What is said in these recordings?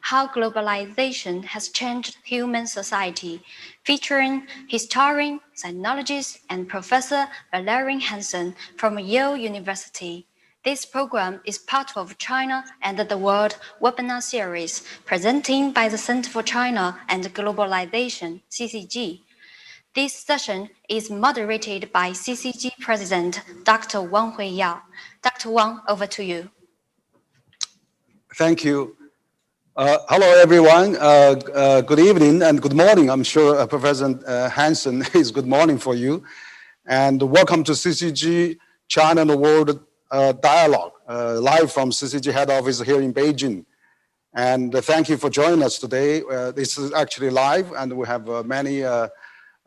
How Globalization Has Changed Human Society, featuring historian, sinologist, and Professor Valerie Hanson from Yale University. This program is part of China and the World webinar series presented by the Center for China and Globalization, CCG. This session is moderated by CCG President Dr. Wang Huiyao. Dr. Wang, over to you. Thank you. Hello, everyone. Good evening and good morning. I'm sure Professor Hansen is good morning for you. And welcome to CCG China and the World Dialogue, live from CCG head office here in Beijing. And thank you for joining us today. This is actually live, and we have many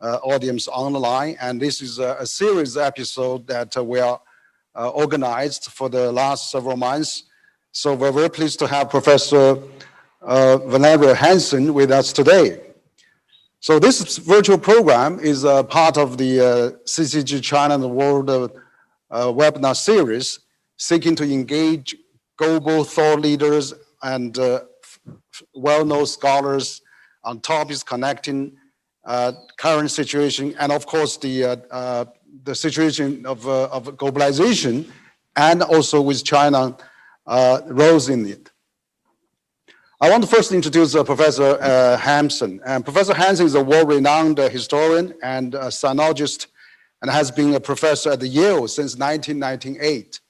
audience on the line. And this is a series episode that we are organized for the last several months. So we're very pleased to have Professor Valerie Hanson with us today. So this virtual program is a part of the CCG China and the World webinar series, seeking to engage global thought leaders and well-known scholars on topics connecting current situation and, of course, the situation of globalization, and also with China roles in it. I want to first introduce Professor Hanson. Professor Hanson is a world-renowned historian and a sinologist and has been a professor at Yale since 1998.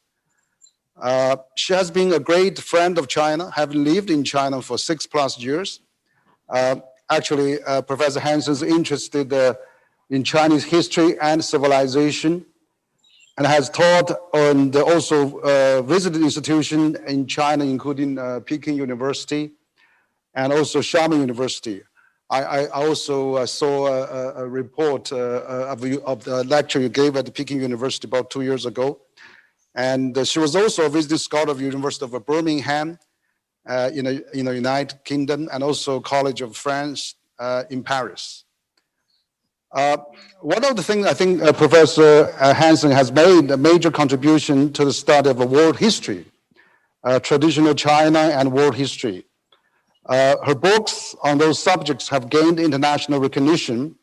She has been a great friend of China, having lived in China for 6+ years. Actually, Professor Hanson is interested in Chinese history and civilization, and has taught and also visited institutions in China, including Peking University and also Xiamen University. I also saw a report of the lecture you gave at the Peking University about 2 years ago. And she was also a visiting scholar of the University of Birmingham in the United Kingdom, and also College of France in Paris. One of the things I think Professor Hanson has made a major contribution to the study of world history, traditional China and world history. Her books on those subjects have gained international recognition,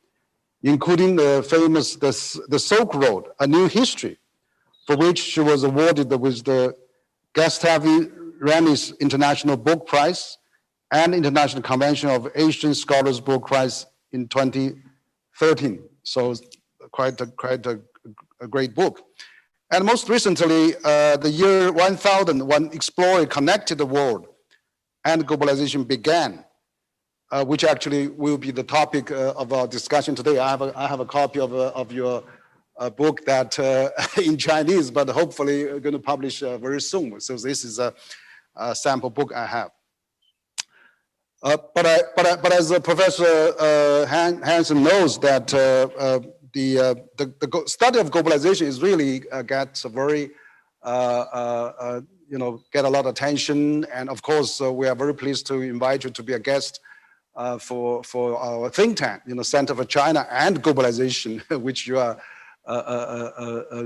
including the famous The Silk Road, A New History, for which she was awarded with the Gustavus Renis International Book Prize and International Convention of Asian Scholars Book Prize in 2013. So quite a great book. And most recently, the year 1000, when Explorer Connected the World and Globalization Began, which actually will be the topic of our discussion today. I have a copy of your book that in Chinese, but hopefully going to publish very soon. So this is a sample book I have. But as Professor Hanson knows, that the study of globalization is really gets very get a lot of attention, and of course we are very pleased to invite you to be a guest for our think tank, Center for China and Globalization, which you are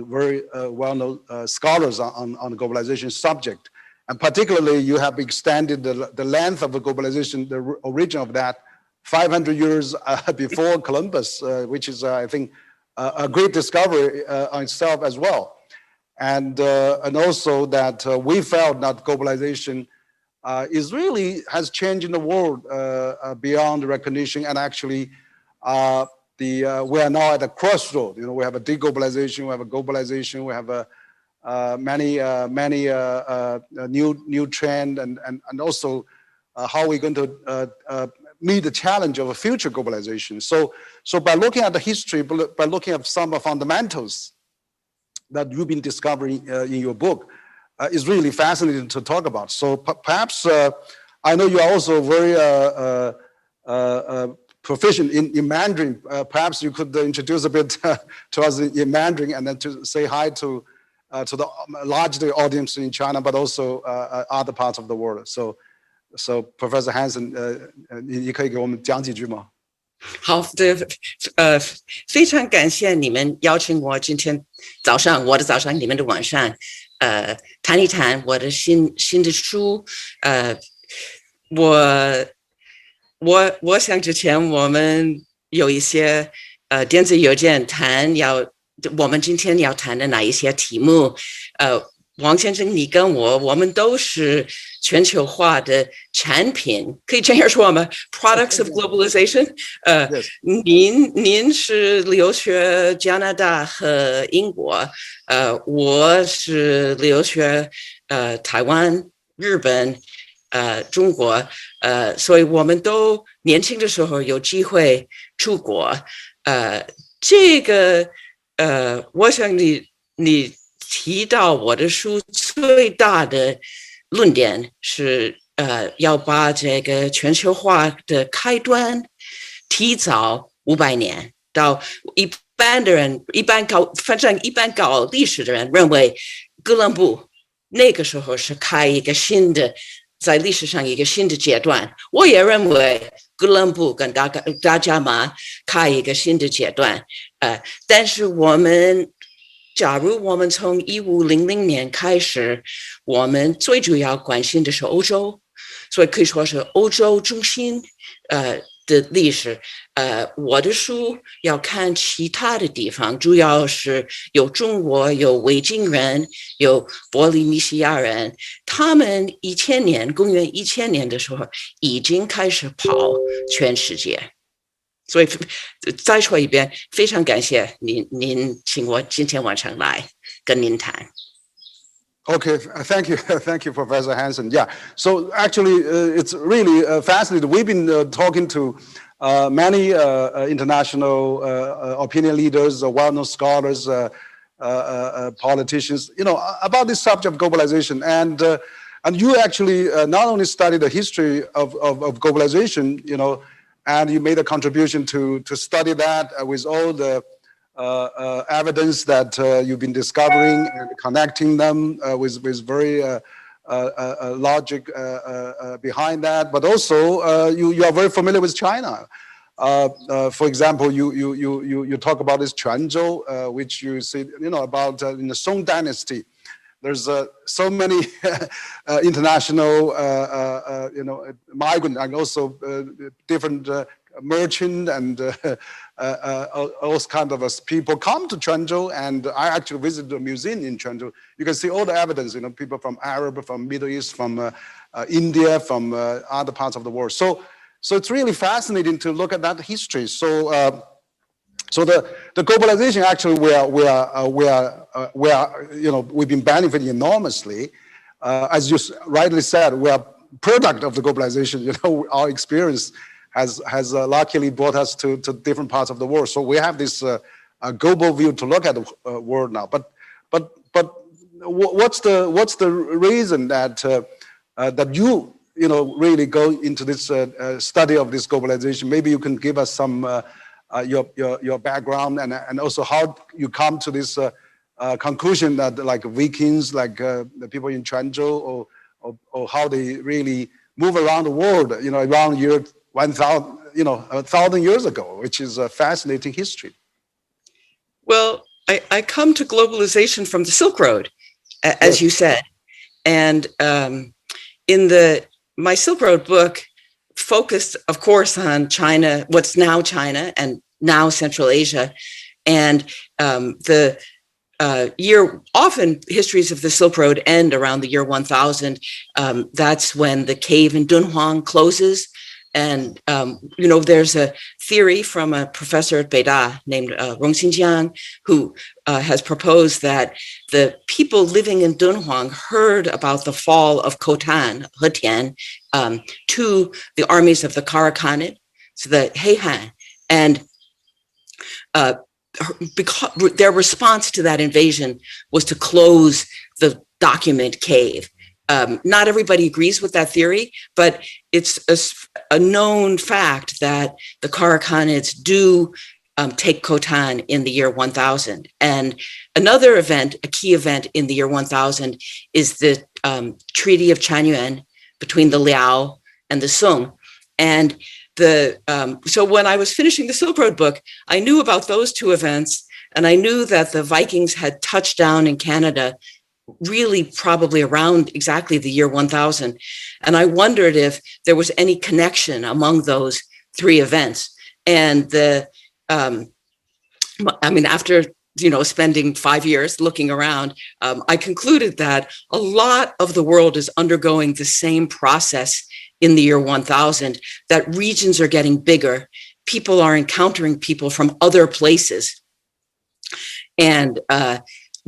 very well-known scholars on the globalization subject. And particularly, you have extended the length of the globalization, the origin of that, 500 years before Columbus, which is, I think, a great discovery on itself as well. And also that we felt that globalization has changed the world beyond recognition, and actually we are now at a crossroad. We have a deglobalization, we have a globalization, we have many new trend, and also how we're going to meet the challenge of a future globalization. So by looking at the history, by looking at some fundamentals that you've been discovering in your book, is really fascinating to talk about. So perhaps, I know you're also very proficient in Mandarin. Perhaps you could introduce a bit to us in Mandarin, and then to say hi to the largely audience in China, but also other parts of the world. So Professor Hanson, 你可以给我们讲几句吗？好的，非常感谢你们邀请我今天早上，我的早上，你们的晚上，谈一谈我的新的书，我想之前我们有一些电子邮件谈我们今天要谈的哪一些题目，王先生，你跟我们都是全球化的产品，可以这样说吗？Products of globalization。您是留学加拿大和英国，我是留学台湾、日本、中国，所以我们都年轻的时候有机会出国，这个我想你提到我的书最大的论点是要把这个全球化的开端提早500年，到一般搞历史的人认为哥伦布那个时候是开一个在历史上一个新的阶段，我也认为哥伦布跟达伽马开一个新的阶段，但是假如我们从1500年开始，我们最主要关心的是欧洲，所以可以说是欧洲中心的历史。我的书要看其他的地方，主要是有中国，有维京人，有波利尼西亚人，他们公元1000年的时候已经开始跑全世界。所以再说一遍，非常感谢您请我今天晚上来跟您谈。Okay, thank you, thank you, Professor Hansen. Yeah, so actually, it's really fascinating. We've been talking to many international opinion leaders, well-known scholars, politicians, about this subject of globalization. And you actually not only studied the history of globalization, and you made a contribution to study that with all the evidence that you've been discovering and connecting them with very logic behind that. But also, you are very familiar with China. For example, you talk about this Quanzhou, which you see, about in the Song Dynasty. There's so many international, migrant and also different merchant and all kinds of people come to Quanzhou, and I actually visited the museum in Quanzhou. You can see all the evidence, people from Arab, from Middle East, from India, from other parts of the world. So it's really fascinating to look at that history. So the globalization actually we've been benefiting enormously. As you rightly said, we are product of the globalization. Our experience has luckily brought us to different parts of the world. So we have this global view to look at the world now. But what's the reason that that you really go into this study of this globalization? Maybe you can give us some your background and also how you come to this conclusion that like Vikings, like the people in Quanzhou, or how they really move around the world, around year 1,000, 1,000 years ago, which is a fascinating history. Well, I come to globalization from the Silk Road, as you said, and my Silk Road book focused, of course, on China, what's now China and now Central Asia, and often histories of the Silk Road end around the year 1000. That's when the cave in Dunhuang closes. And, there's a theory from a professor at Beida named Rong Xinjiang, who has proposed that the people living in Dunhuang heard about the fall of Khotan, Hetian, to the armies of the Kara Khanate, so the Heihan. And because their response to that invasion was to close the document cave. Not everybody agrees with that theory, but it's a known fact that the Kara Khanates do take Khotan in the year 1000. And another event, a key event in the year 1000, is the Treaty of Chanyuan between the Liao and the Sung. And so when I was finishing the Silk Road book, I knew about those two events, and I knew that the Vikings had touched down in Canada really probably around exactly the year 1000. And I wondered if there was any connection among those three events. And after spending 5 years looking around, I concluded that a lot of the world is undergoing the same process in the year 1000, that regions are getting bigger, people are encountering people from other places and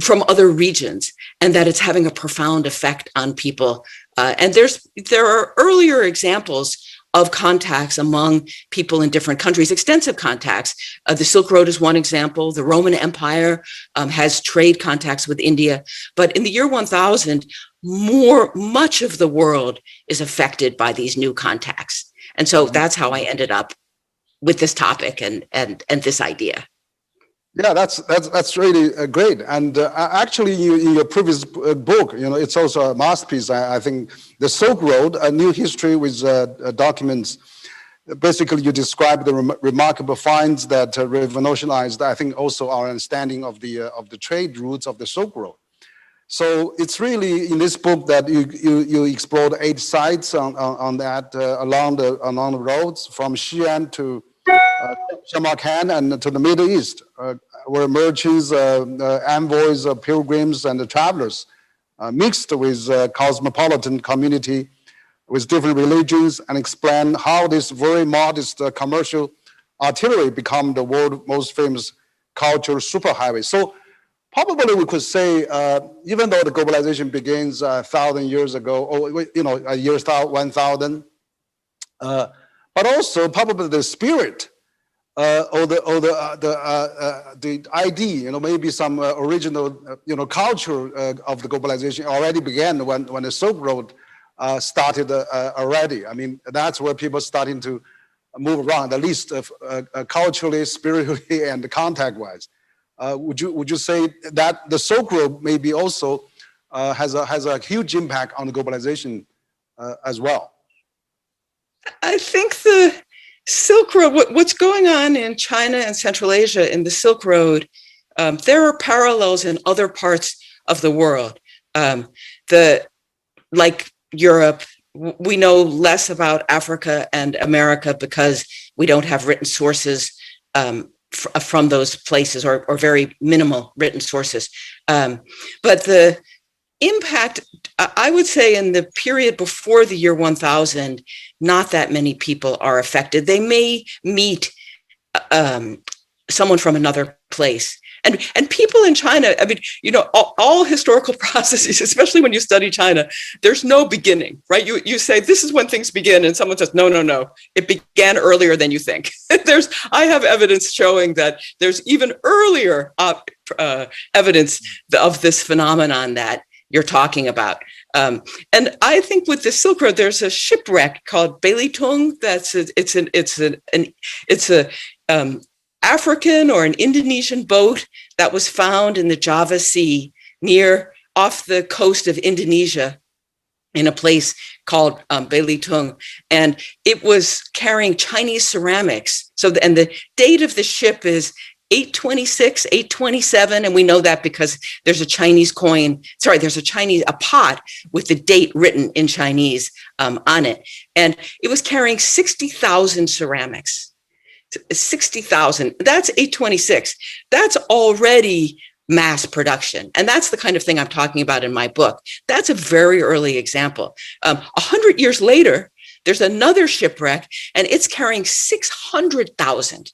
from other regions, and that it's having a profound effect on people. And there are earlier examples of contacts among people in different countries, extensive contacts. The Silk Road is one example. The Roman Empire has trade contacts with India. But in the year 1000, much of the world is affected by these new contacts. And so that's how I ended up with this topic and this idea. Yeah, that's really great. And actually, in your previous book, it's also a masterpiece. I think the Silk Road, a new history with documents. Basically, you describe the remarkable finds that revolutionized, I think, also our understanding of the trade routes of the Silk Road. So it's really in this book that you explored 8 sites on that along the roads from Xi'an to Samarkand and to the Middle East, where merchants, envoys, pilgrims, and travelers mixed with cosmopolitan community with different religions and explain how this very modest commercial artillery become the world's most famous cultural superhighway. So probably we could say, even though the globalization begins 1,000 years ago, or year 1000, but also probably the spirit or the idea, maybe some original, culture of the globalization already began when the Silk Road started already. I mean, that's where people starting to move around, at least culturally, spiritually, and contact-wise. Would you say that the Silk Road maybe also has a huge impact on the globalization as well? I think the Silk Road, what's going on in China and Central Asia in the Silk Road, there are parallels in other parts of the world. Like Europe, we know less about Africa and America because we don't have written sources from those places, or very minimal written sources. But the impact, I would say, in the period before the year 1000, not that many people are affected. They may meet someone from another place. And people in China, I mean, all historical processes, especially when you study China, there's no beginning, right? You say, this is when things begin, and someone says, no, it began earlier than you think. I have evidence showing that there's even earlier evidence of this phenomenon that you're talking about. And I think with the Silk Road, there's a shipwreck called Belitung. It's a African or an Indonesian boat that was found in the Java Sea off the coast of Indonesia in a place called Belitung. And it was carrying Chinese ceramics. And the date of the ship is 826, 827, and we know that because there's a Chinese a pot with the date written in Chinese on it. And it was carrying 60,000 ceramics. 60,000, that's 826. That's already mass production. And that's the kind of thing I'm talking about in my book. That's a very early example. 100 years later, there's another shipwreck, and it's carrying 600,000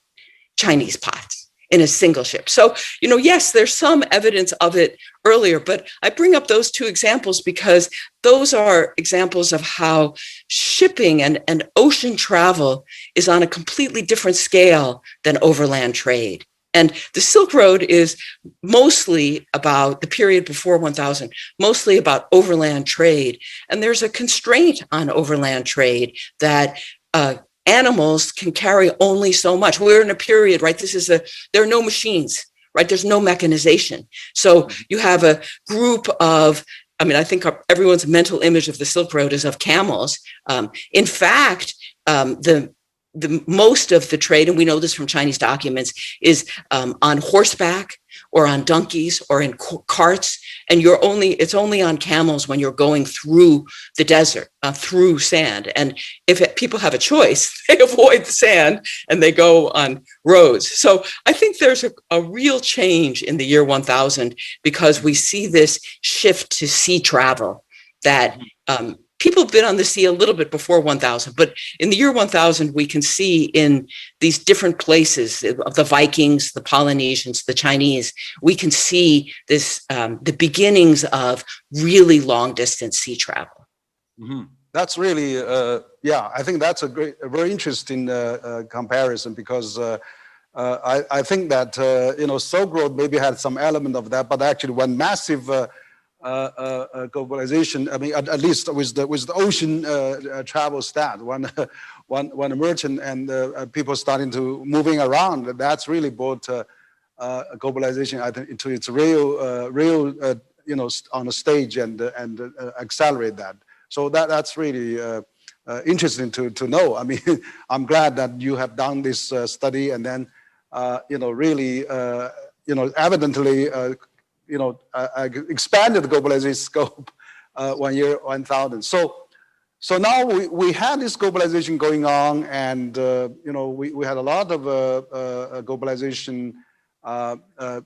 Chinese pots in a single ship. So, yes, there's some evidence of it earlier, but I bring up those two examples because those are examples of how shipping and ocean travel is on a completely different scale than overland trade. And the Silk Road is mostly about the period before 1000, mostly about overland trade. And there's a constraint on overland trade that animals can carry only so much. We're in a period, right? There are no machines, right? There's no mechanization. So you have a group of, I think everyone's mental image of the Silk Road is of camels. In fact, the most of the trade, and we know this from Chinese documents, is on horseback or on donkeys or in carts, and it's only on camels when you're going through the desert, through sand. And if people have a choice, they avoid the sand and they go on roads. So I think there's a real change in the year 1000 because we see this shift to sea travel that people have been on the sea a little bit before 1000, but in the year 1000, we can see in these different places of the Vikings, the Polynesians, the Chinese, we can see this, the beginnings of really long distance sea travel. Mm-hmm. That's really, yeah, I think that's a very interesting comparison because I think that, Silk Road maybe had some element of that, but actually one massive globalization. I mean, at least with the ocean travel stat, when a merchant and people starting to moving around, that's really brought globalization, I think, into its real, on the stage and accelerate that. So that's really interesting to know. I mean, I'm glad that you have done this study and then, really, evidently, expanded the globalization scope 1 year 1000. So now we had this globalization going on, and we had a lot of globalization.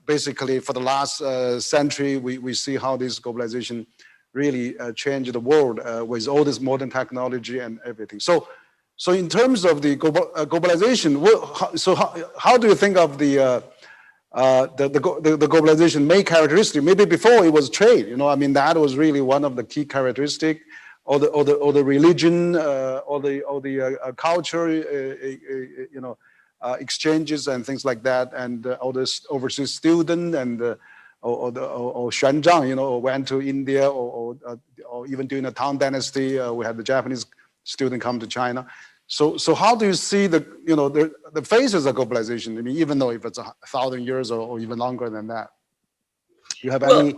Basically, for the last century, we see how this globalization really changed the world with all this modern technology and everything. So in terms of the globalization, how do you think of the globalization main characteristic? Maybe before it was trade, I mean, that was really one of the key characteristic, or the religion, or the culture, exchanges and things like that, and all this overseas student and or Xuanzang, went to India, or even during the Tang Dynasty, we had the Japanese student come to China. So how do you see the phases of globalization? I mean, even though if it's 1,000 years or even longer than that, you have any?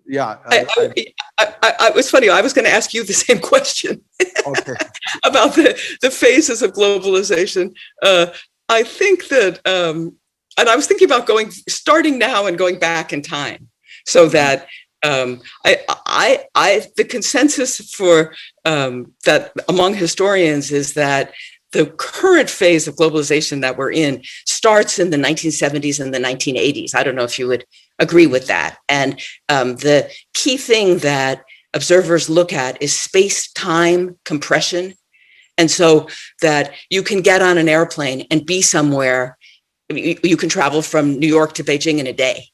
Yeah, it was funny. I was going to ask you the same question. Okay. About the phases of globalization. I think that, and I was thinking about starting now and going back in time, so that the consensus for that among historians is that the current phase of globalization that we're in starts in the 1970s and the 1980s. I don't know if you would agree with that. And the key thing that observers look at is space-time compression. And so that you can get on an airplane and be somewhere, you can travel from New York to Beijing in a day,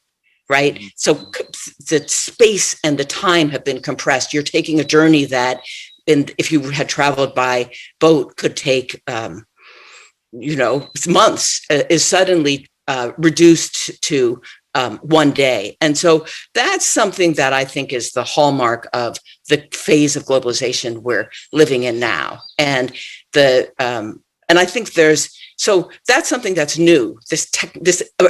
right? So the space and the time have been compressed. You're taking a journey that, if you had traveled by boat, could take, months, is suddenly reduced to 1 day. And so that's something that I think is the hallmark of the phase of globalization we're living in now. And and I think so that's something that's new. This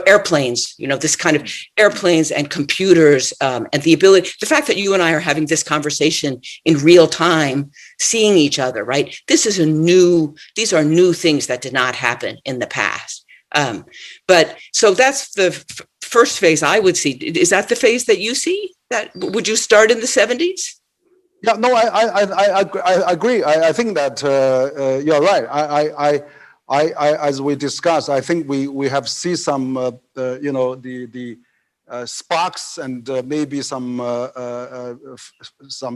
airplanes, this kind of airplanes and computers, and the fact that you and I are having this conversation in real time, seeing each other, right? These are new things that did not happen in the past. But so that's the first phase I would see. Is that the phase that you see? That would you start in the 70s? Yeah, no, I agree. I think that you're right. As we discussed, I think we have seen some the sparks and maybe some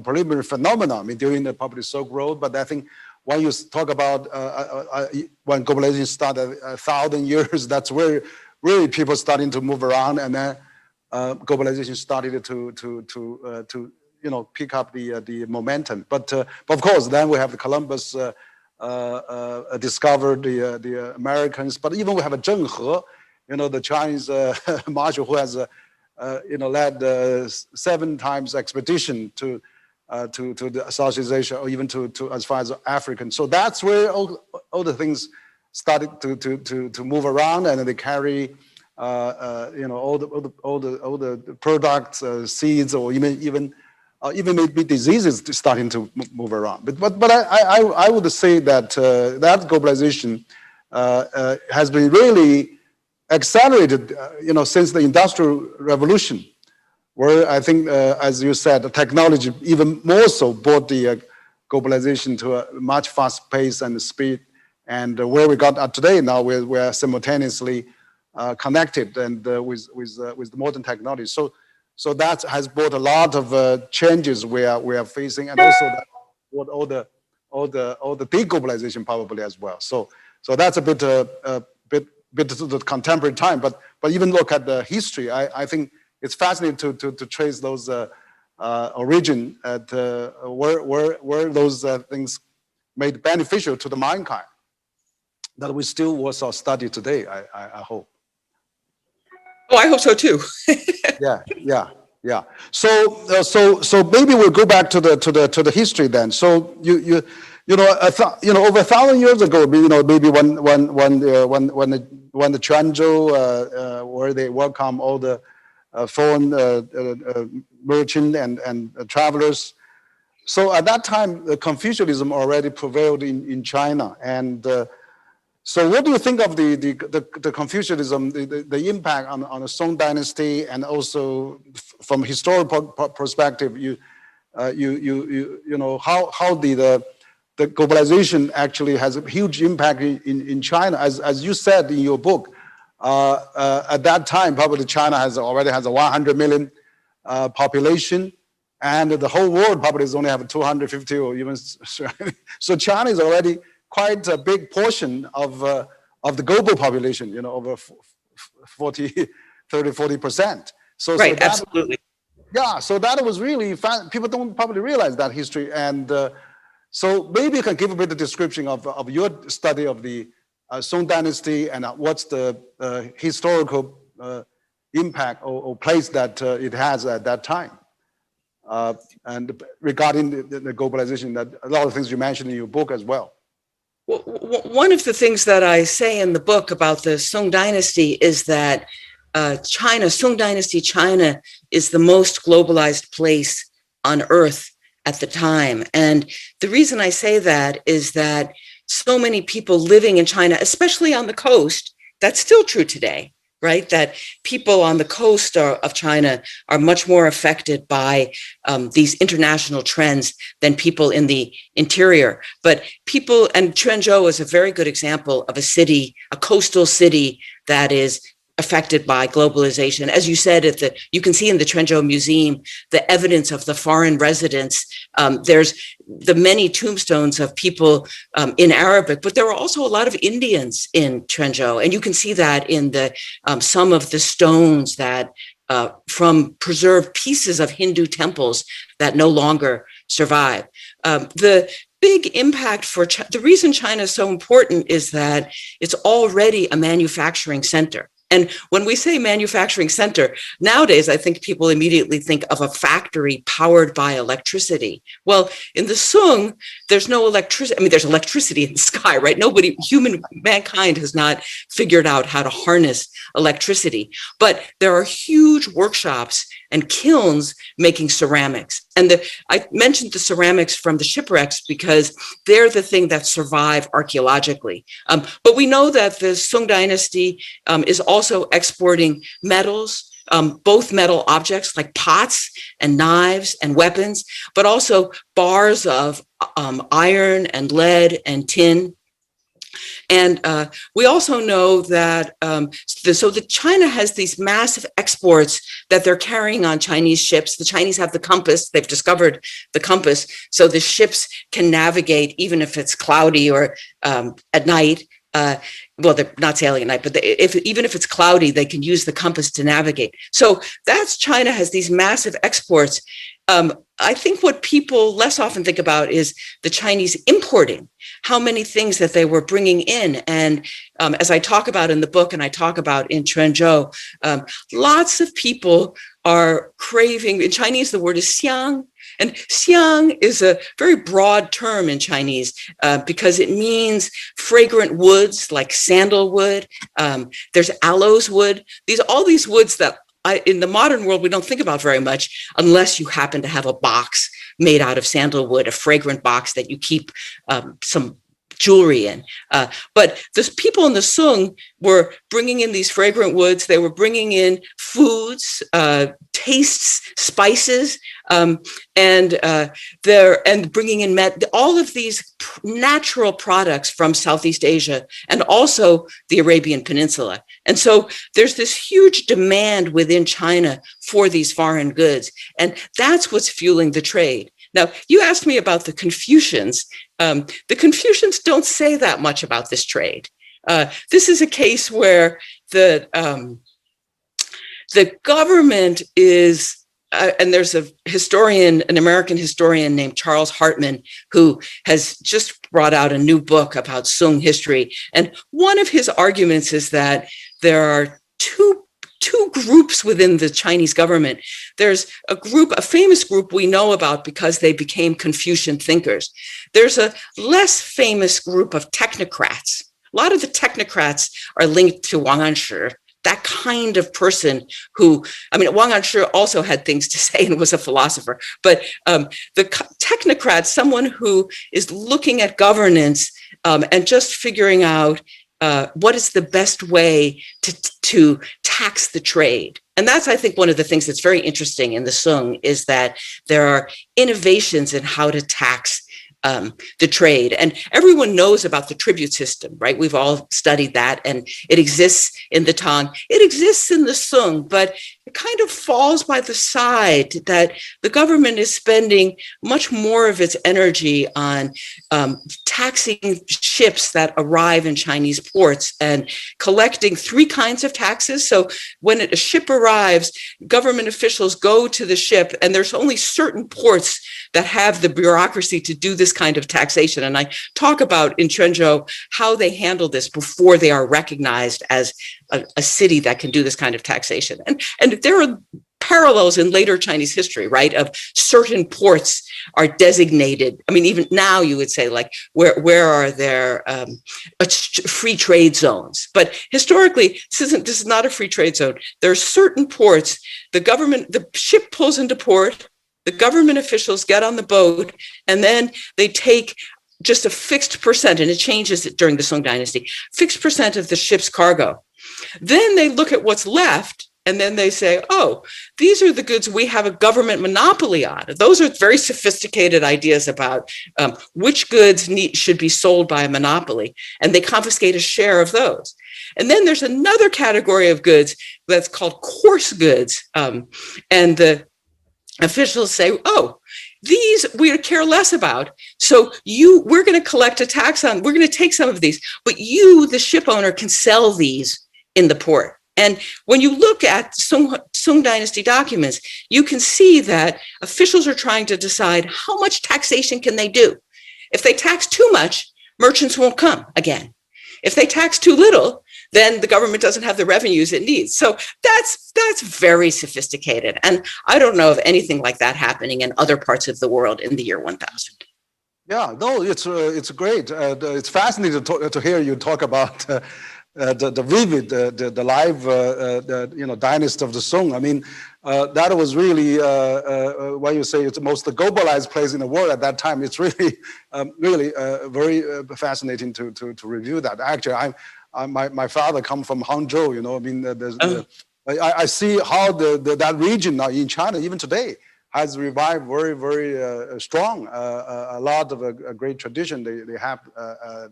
preliminary phenomena, I mean, during the public Silk Road. But I think when you talk about when globalization started 1,000 years, that's where really people starting to move around, and then globalization started to pick up the momentum. But of course, then we have the Columbus discovered the Americans. But even we have a Zheng He, the Chinese marshal who has led 7 times expedition to the Southeast Asia, or even to as far as African. So that's where all the things started to move around, and they carry all the products, seeds, or even maybe diseases starting to move around. But I would say that that globalization has been really accelerated, since the Industrial Revolution, where I think, as you said, the technology even more so brought the globalization to a much faster pace and speed. And where we got today now, we're simultaneously connected and with the modern technology. So that has brought a lot of changes we are facing, and also that what all the deglobalization probably as well. So that's a bit to the contemporary time, but even look at the history, I think it's fascinating to trace those origin at where those things made beneficial to the mankind that we still also study today. I hope. Oh, I hope so too. Yeah. So maybe we'll go back to the history then. So over 1,000 years ago, maybe when the Quanzhou, where they welcome all the foreign merchant and travelers. So at that time, Confucianism already prevailed in China. And so what do you think of the Confucianism, the impact on the Song Dynasty, and also from historical perspective, how the globalization actually has a huge impact in China, as you said in your book. At that time, probably China already has a 100 million population, and the whole world probably is only have 250 or even. So China is already quite a big portion of the global population, over 40%. So right, so absolutely. Yeah, so that was really fun. People don't probably realize that history, and so maybe you can give a bit of description of your study of the Song Dynasty and what's the historical impact or place that it has at that time. And regarding the globalization, that a lot of things you mentioned in your book as well. One of the things that I say in the book about the Song Dynasty is that Song Dynasty China is the most globalized place on earth at the time. And the reason I say that is that so many people living in China, especially on the coast, that's still true today, right? That people on the coast of China are much more affected by these international trends than people in the interior. But people, and Quanzhou is a very good example of a city, a coastal city that is affected by globalization. As you said, you can see in the Quanzhou Museum the evidence of the foreign residents. There's the many tombstones of people in Arabic, but there are also a lot of Indians in Quanzhou, and you can see that in the some of the stones that from preserved pieces of Hindu temples that no longer survive. The big impact for the reason China is so important is that it's already a manufacturing center. And when we say manufacturing center, nowadays, I think people immediately think of a factory powered by electricity. Well, in the Song, there's no electricity. I mean, there's electricity in the sky, right? Mankind has not figured out how to harness electricity. But there are huge workshops and kilns making ceramics. And I mentioned the ceramics from the shipwrecks because they're the thing that survive archaeologically. But we know that the Song Dynasty is also exporting metals, both metal objects like pots and knives and weapons, but also bars of iron and lead and tin. And we also know that China has these massive exports that they're carrying on Chinese ships. The Chinese have the compass. They've discovered the compass. So the ships can navigate even if it's cloudy or at night. Well, they're not sailing at night, but even if it's cloudy, they can use the compass to navigate. So China has these massive exports. I think what people less often think about is the Chinese importing, how many things that they were bringing in. And as I talk about in the book and I talk about in Quanzhou, lots of people are craving, in Chinese, the word is xiang. And xiang is a very broad term in Chinese because it means fragrant woods like sandalwood. There's aloes wood. All these woods that in the modern world, we don't think about very much unless you happen to have a box made out of sandalwood, a fragrant box that you keep some jewelry in. But the people in the Sung were bringing in these fragrant woods. They were bringing in foods, tastes, spices, and bringing in all of these natural products from Southeast Asia and also the Arabian Peninsula. And so there's this huge demand within China for these foreign goods, and that's what's fueling the trade. Now, you asked me about the Confucians. The Confucians don't say that much about this trade. This is a case where the government is, and there's a historian, an American historian named Charles Hartman, who has just brought out a new book about Sung history. And one of his arguments is that there are two groups within the Chinese government. There's a famous group we know about because they became Confucian thinkers. There's a less famous group of technocrats. A lot of the technocrats are linked to Wang Anshi, that kind of person who, I mean, Wang Anshi also had things to say and was a philosopher, but the technocrat, someone who is looking at governance and just figuring out what is the best way to tax the trade. And that's, I think, one of the things that's very interesting in the Sung is that there are innovations in how to tax the trade. And everyone knows about the tribute system, right? We've all studied that, and it exists in the Tang. It exists in the Sung, but it kind of falls by the side that the government is spending much more of its energy on taxing ships that arrive in Chinese ports and collecting three kinds of taxes. So when a ship arrives, government officials go to the ship, and there's only certain ports that have the bureaucracy to do this kind of taxation. And I talk about in Quanzhou how they handle this before they are recognized as a city that can do this kind of taxation. And there are parallels in later Chinese history, right, of certain ports are designated. I mean, even now you would say, like, where are there free trade zones? But historically, this is not a free trade zone. There are certain ports, the ship pulls into port, the government officials get on the boat, and then they take just a fixed percent, and it changes during the Song Dynasty, fixed percent of the ship's cargo. Then they look at what's left, and then they say, oh, these are the goods we have a government monopoly on. Those are very sophisticated ideas about which goods should be sold by a monopoly, and they confiscate a share of those. And then there's another category of goods that's called coarse goods, and the officials say, oh, these we care less about. So we're going to collect a tax on, we're going to take some of these, but you, the ship owner, can sell these in the port. And when you look at Sung Dynasty documents, you can see that officials are trying to decide how much taxation can they do. If they tax too much, merchants won't come again. If they tax too little, then the government doesn't have the revenues it needs. So that's very sophisticated. And I don't know of anything like that happening in other parts of the world in the year 1000. Yeah, no, it's great. It's fascinating to hear you talk about the vivid, the live, dynasty of the Song. I mean, that was really, when you say it's the most globalized place in the world at that time, it's really, really very fascinating to review that. Actually, my father come from Hangzhou, I mean, I see how that region now in China, even today, has revived very, very strong. A lot of a great tradition they have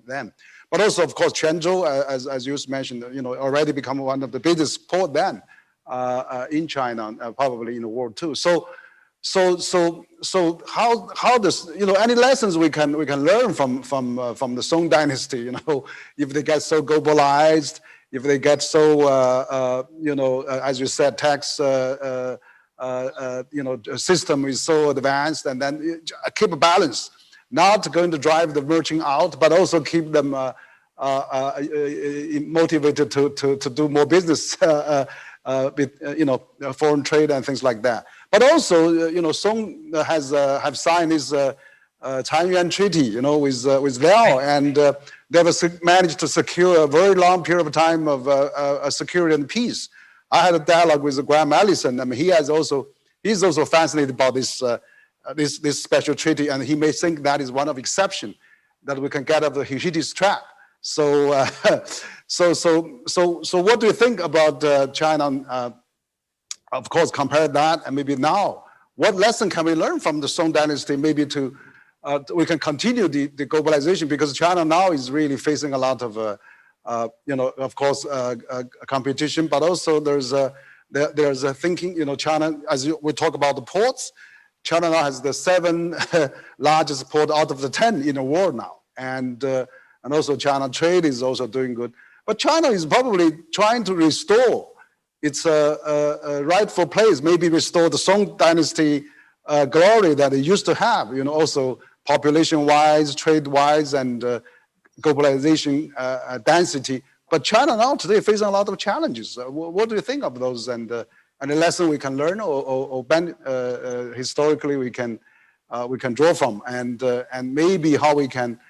then. But also, of course, Quanzhou, as you mentioned, already become one of the biggest port then in China, probably in the world too. So how does any lessons we can learn from the Song Dynasty? If they get so globalized, if they get so as you said, tax system is so advanced, and then keep a balance, not going to drive the merchant out, but also keep them motivated to do more business with foreign trade and things like that. But also, Song have signed this Chanyuan Treaty, with Liao, and they have managed to secure a very long period of time of security and peace. I had a dialogue with Graham Allison. I mean, he's also fascinated about this special treaty, and he may think that is one of exception. that we can get out of the Hushitis trap. So, so what do you think about China? Of course, compare that and maybe now, what lesson can we learn from the Song Dynasty? Maybe to we can continue the globalization, because China now is really facing a lot of, you know, of course, competition, but also there's a thinking, you know, China, as we talk about the ports, China now has the 7th largest port out of the 10 in the world now. And also China trade is also doing good. But China is probably trying to restore its rightful place, maybe restore the Song Dynasty glory that it used to have, you know, also population-wise, trade-wise, and globalization density. But China now today facing a lot of challenges. What do you think of those, and the lesson we can learn, or historically we can draw from, and maybe how we can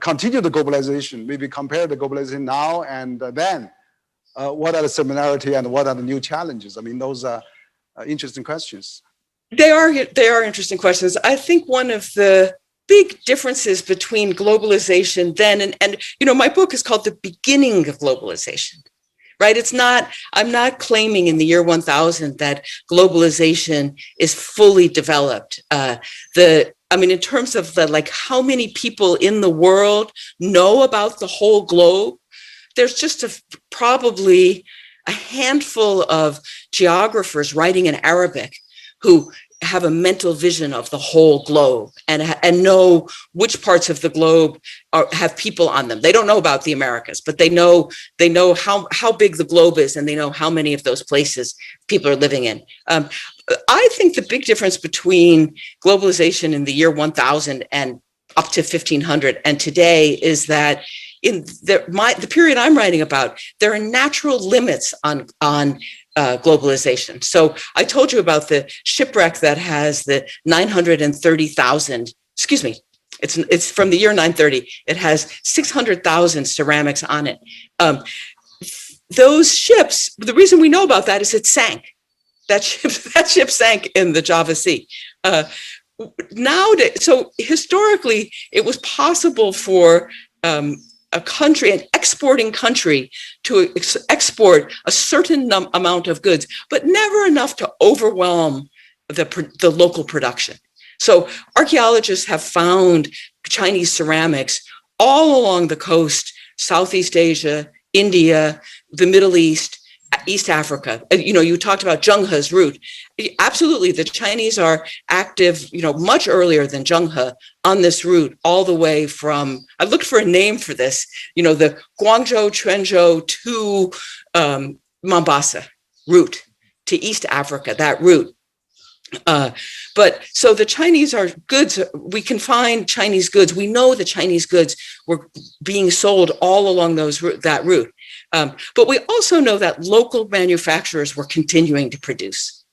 continue the globalization, maybe compare the globalization now and then. What are the similarity and what are the new challenges? I mean, those are interesting questions. They are interesting questions. I think one of the big differences between globalization then and you know, my book is called The Beginning of Globalization, right? It's not, I'm not claiming in the year 1000 that globalization is fully developed. I mean, in terms of the, like, how many people in the world know about the whole globe, there's just probably a handful of geographers writing in Arabic who have a mental vision of the whole globe and know which parts of the globe have people on them. They don't know about the Americas, but they know how big the globe is, and they know how many of those places people are living in. I think the big difference between globalization in the year 1000 and up to 1500 and today is that in the period I'm writing about, there are natural limits on globalization. So I told you about the shipwreck that has the 930,000, excuse me, it's from the year 930. It has 600,000 ceramics on it. Those ships, the reason we know about that is it sank. That ship sank in the Java Sea. Nowadays, so historically, it was possible for a country, an exporting country, to export a certain amount of goods, but never enough to overwhelm the local production. So archaeologists have found Chinese ceramics all along the coast, Southeast Asia, India, the Middle East, East Africa. You know, you talked about Zheng He's route. Absolutely, the Chinese are active, you know, much earlier than Zheng He on this route, all the way from, I looked for a name for this, you know, the Guangzhou, Quanzhou to Mombasa route to East Africa, that route. But so the Chinese are goods, we can find Chinese goods. We know the Chinese goods were being sold all along that route. But we also know that local manufacturers were continuing to produce.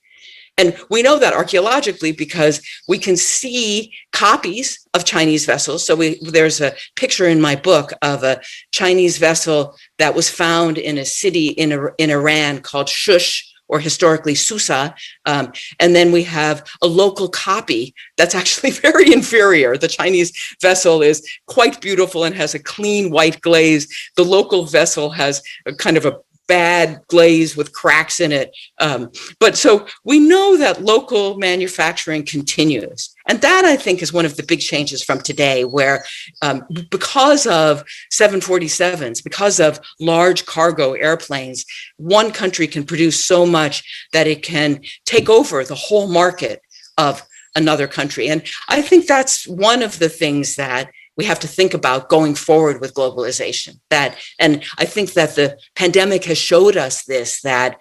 And we know that archaeologically because we can see copies of Chinese vessels. So there's a picture in my book of a Chinese vessel that was found in a city in Iran called Shush, or historically Susa. And then we have a local copy that's actually very inferior. The Chinese vessel is quite beautiful and has a clean white glaze. The local vessel has a kind of a bad glaze with cracks in it. But so we know that local manufacturing continues. And that, I think, is one of the big changes from today, where because of 747s, because of large cargo airplanes, one country can produce so much that it can take over the whole market of another country. And I think that's one of the things that we have to think about going forward with globalization. And I think that the pandemic has showed us this, that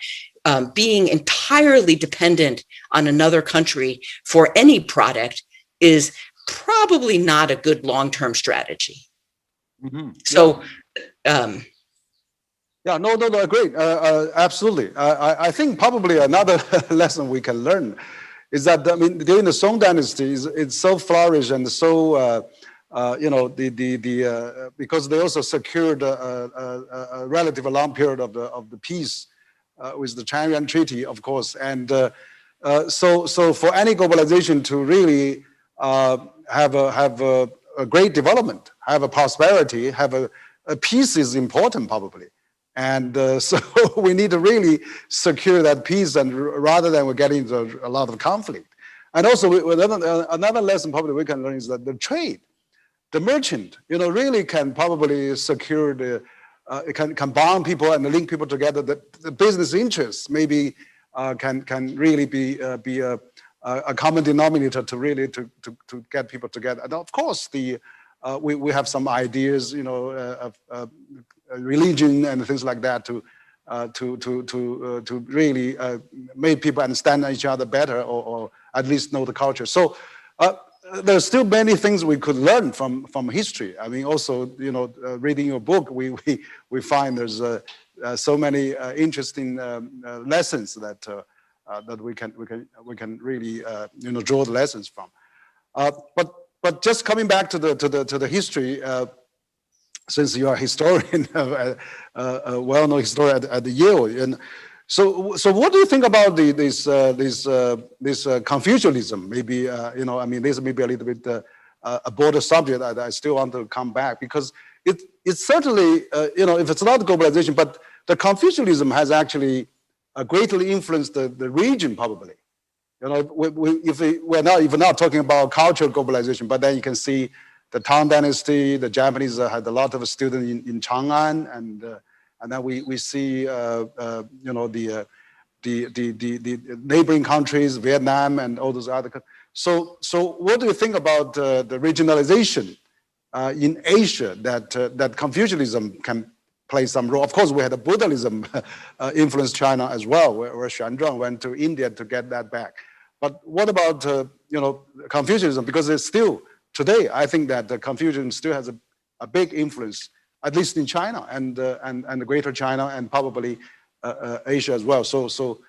being entirely dependent on another country for any product is probably not a good long-term strategy. Mm-hmm. So, yeah, no, great, absolutely. I think probably another lesson we can learn is that, I mean, during the Song Dynasty, it's so flourished and so, you know, because they also secured a relatively long period of the peace with the China Treaty, of course, and so for any globalization to really have a great development, have a prosperity, have a peace is important probably. And so we need to really secure that peace, and rather than we're getting into a lot of conflict. And also another lesson probably we can learn is that the trade, the merchant, really can probably secure it can bond people and link people together. The business interests maybe can really be a common denominator to really to get people together. And of course, we have some ideas, of religion and things like that to really make people understand each other better, or at least know the culture. So there's still many things we could learn from history. I mean, also, reading your book, we find there's so many interesting lessons that we can really draw the lessons from. But just coming back to the history, since you are a historian, a well-known historian at the Yale, and so what do you think about this Confucianism? Maybe I mean, this may be a little bit a broader subject that I still want to come back, because it's certainly if it's not globalization, but the Confucianism has actually greatly influenced the region probably. We're not talking about cultural globalization, but then you can see the Tang Dynasty. The Japanese had a lot of students in Chang'an, and then we see the neighboring countries, Vietnam and all those other countries. So what do you think about the regionalization in Asia, that Confucianism can play some role? Of course, we had a Buddhism influenced China as well, where Xuanzang went to India to get that back. But what about Confucianism? Because it's still today, I think that the Confucianism still has a big influence, at least in China and the Greater China, and probably Asia as well. So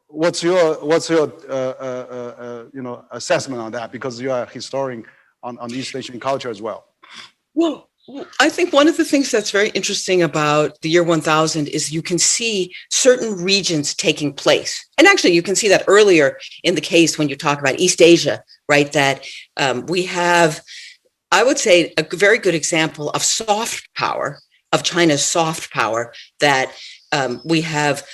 what's your assessment on that? Because you are a historian on East Asian culture as well. Well, I think one of the things that's very interesting about the year 1000 is you can see certain regions taking place. And actually, you can see that earlier in the case when you talk about East Asia, right? That we have, I would say, a very good example of soft power, of China's soft power, that we have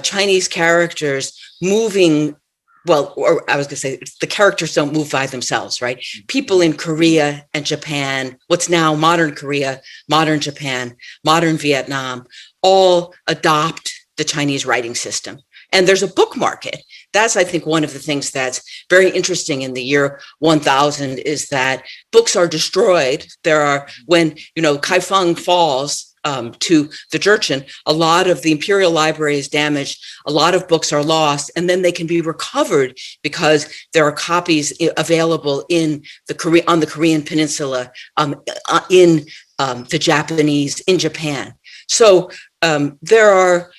Chinese characters moving. Well, or I was going to say, the characters don't move by themselves, right? People in Korea and Japan, what's now modern Korea, modern Japan, modern Vietnam, all adopt the Chinese writing system. And there's a book market. That's, I think, one of the things that's very interesting in the year 1000 is that books are destroyed. There are, when, Kaifeng falls, to the Jurchen, a lot of the imperial library is damaged, a lot of books are lost, and then they can be recovered because there are copies available on the Korean peninsula, in the Japanese, in Japan. So there are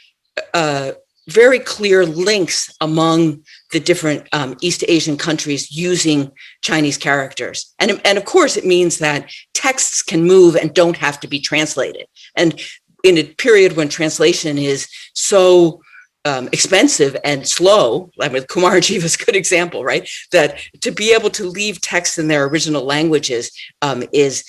very clear links among the different East Asian countries using Chinese characters. And of course, it means that texts can move and don't have to be translated. And in a period when translation is so expensive and slow, I mean, Kumarajiva is a good example, right? That to be able to leave texts in their original languages is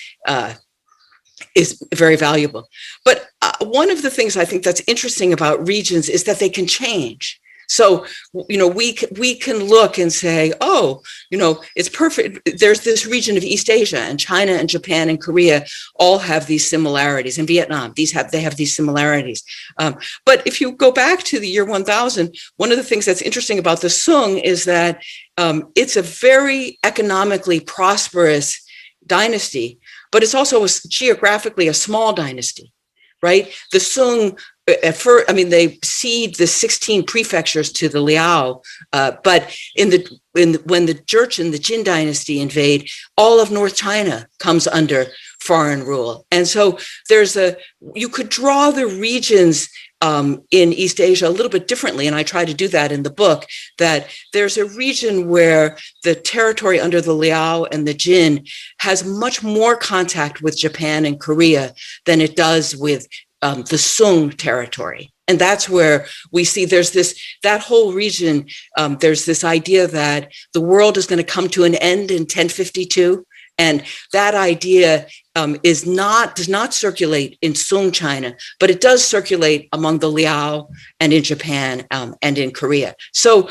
very valuable. But one of the things I think that's interesting about regions is that they can change. So, we can look and say, oh, it's perfect. There's this region of East Asia, and China and Japan and Korea all have these similarities, and Vietnam, they have these similarities. But if you go back to the year 1000, one of the things that's interesting about the Sung is that it's a very economically prosperous dynasty, but it's also geographically a small dynasty, right? The Sung, at first, they cede the 16 prefectures to the Liao, but when the Jurchen, the Jin dynasty invade, all of North China comes under foreign rule. And so you could draw the regions in East Asia a little bit differently, and I try to do that in the book, that there's a region where the territory under the Liao and the Jin has much more contact with Japan and Korea than it does with the Sung territory. And that's where we see that whole region, there's this idea that the world is going to come to an end in 1052, And that idea does not circulate in Song China, but it does circulate among the Liao and in Japan and in Korea. So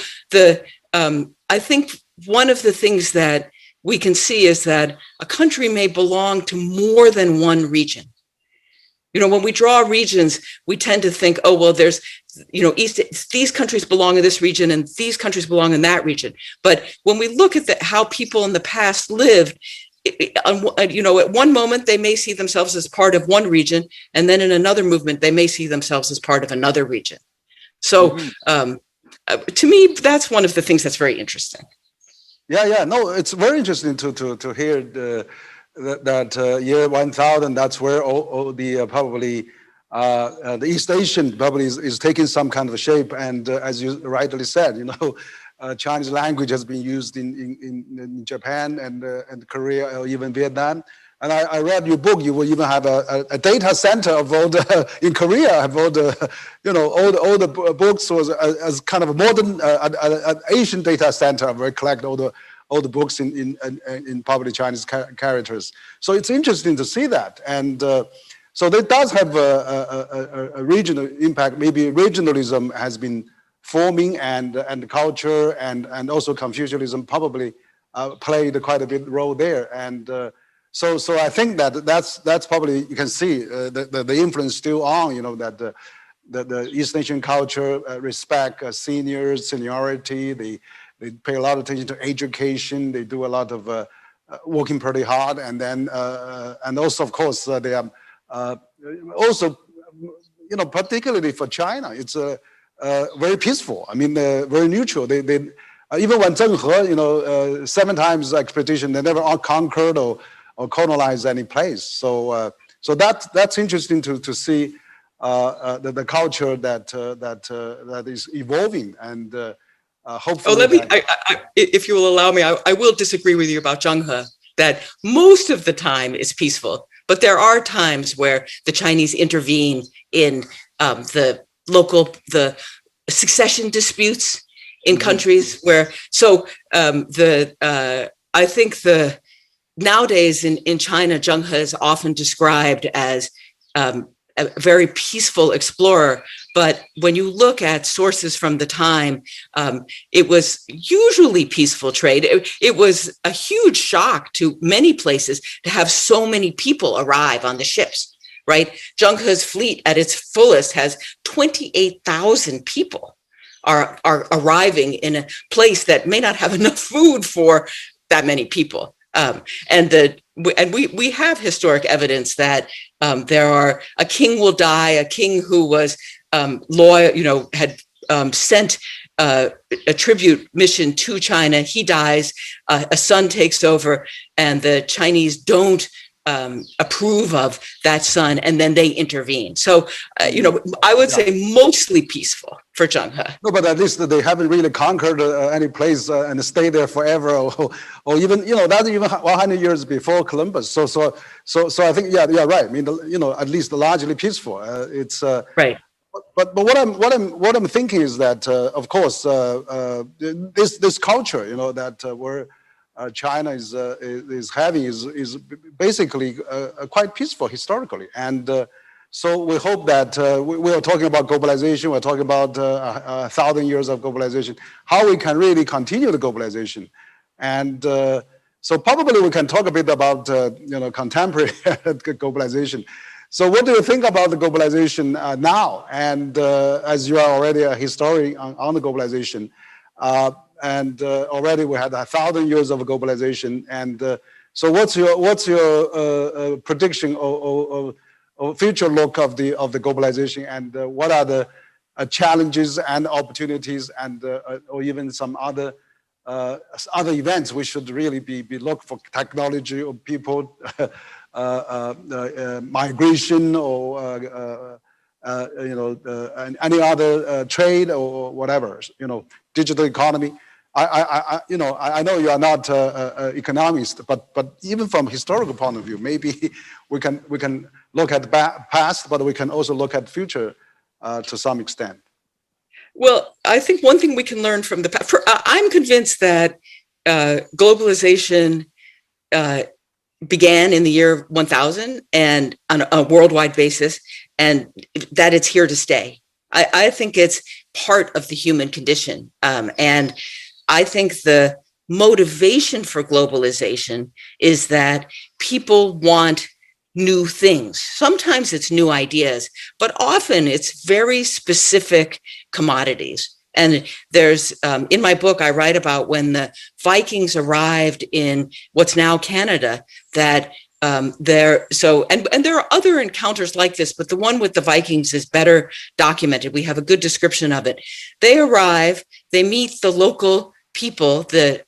I think one of the things that we can see is that a country may belong to more than one region. When we draw regions, we tend to think, oh, well, there's, these countries belong in this region and these countries belong in that region. But when we look at how people in the past lived, at one moment, they may see themselves as part of one region, and then in another movement, they may see themselves as part of another region. So to me, that's one of the things that's very interesting. Yeah. No, it's very interesting to hear that year 1000. That's where all the probably the East Asian probably is taking some kind of shape. And as you rightly said, Chinese language has been used in Japan and Korea or even Vietnam. And I read your book. You will even have a data center of all the in Korea. Have all the all the books was as kind of a modern an Asian data center where I collect all the books in probably Chinese characters. So it's interesting to see that. And so that does have a regional impact. Maybe regionalism has been forming, and the culture and also Confucianism probably played quite a big role there. And so I think that's probably, you can see the influence still on, that the East Asian culture respect seniors, seniority. They pay a lot of attention to education. They do a lot of working pretty hard, and then and also, of course, they are also, particularly for China, it's very peaceful. I mean, very neutral. They even when Zheng He, 7 times expedition, they never are conquered or colonized any place. So that's interesting to see the culture that is evolving, and hopefully. If you will allow me, I will disagree with you about Zheng He, that most of the time is peaceful, but there are times where the Chinese intervene in the succession disputes in countries where, I think nowadays in China, Zheng He is often described as a very peaceful explorer. But when you look at sources from the time, it was usually peaceful trade. It was a huge shock to many places to have so many people arrive on the ships, right? Zheng He's fleet at its fullest has 28,000 people are arriving in a place that may not have enough food for that many people. And we have historic evidence that a king will die, a king who was loyal, had sent a tribute mission to China. He dies, a son takes over, and the Chinese don't approve of that son, and then they intervene. So, I would say mostly peaceful for Zheng He. No, but at least they haven't really conquered any place and stay there forever, or even, that's even 100 years before Columbus. So I think, yeah, right. I mean, at least largely peaceful. It's right. But what I'm thinking is that, of course, this culture, that where China is having is basically quite peaceful historically, and so we hope that we are talking about globalization. We're talking about 1,000 years of globalization. How we can really continue the globalization, and so probably we can talk a bit about contemporary globalization. So what do you think about the globalization now? And as you are already a historian on the globalization, and already we had 1,000 years of globalization. And so what's your prediction or future look of the globalization, and what are the challenges and opportunities, and or even some other events we should really be look for, technology or people, migration, or any other trade or whatever, digital economy. I know you are not an economist, but even from historical point of view, maybe we can look at the past, but we can also look at future to some extent. Well, I think one thing we can learn from the past. I'm convinced that globalization began in the year 1000 and on a worldwide basis, and that it's here to stay. I think it's part of the human condition. And I think the motivation for globalization is that people want new things. Sometimes it's new ideas, but often it's very specific commodities. And there's, in my book, I write about when the Vikings arrived in what's now Canada, that and there are other encounters like this, but the one with the Vikings is better documented. We have a good description of it. They arrive, they meet the local people, the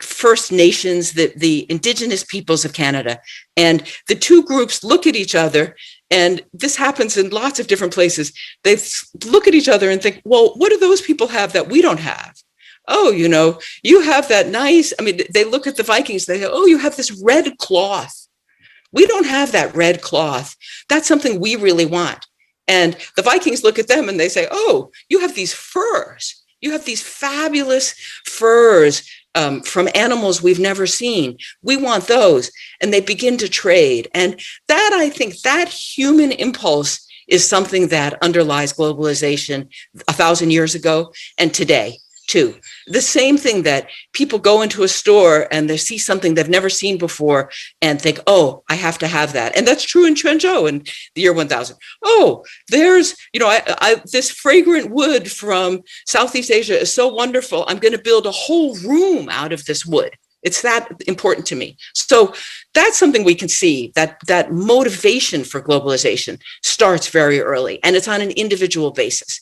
First Nations, the Indigenous peoples of Canada, and the two groups look at each other, and this happens in lots of different places. They look at each other and think, well, what do those people have that we don't have? Oh, you have that nice, they look at the Vikings, they say, oh, you have this red cloth. We don't have that red cloth. That's something we really want. And the Vikings look at them and they say, oh, you have these furs. You have these fabulous furs from animals we've never seen. We want those. And they begin to trade. And that, I think, that human impulse is something that underlies globalization 1,000 years ago and today, too. The same thing that people go into a store and they see something they've never seen before and think, oh, I have to have that. And that's true in Quanzhou in the year 1000. Oh, there's, this fragrant wood from Southeast Asia is so wonderful. I'm going to build a whole room out of this wood. It's that important to me. So that's something we can see, that motivation for globalization starts very early, and it's on an individual basis.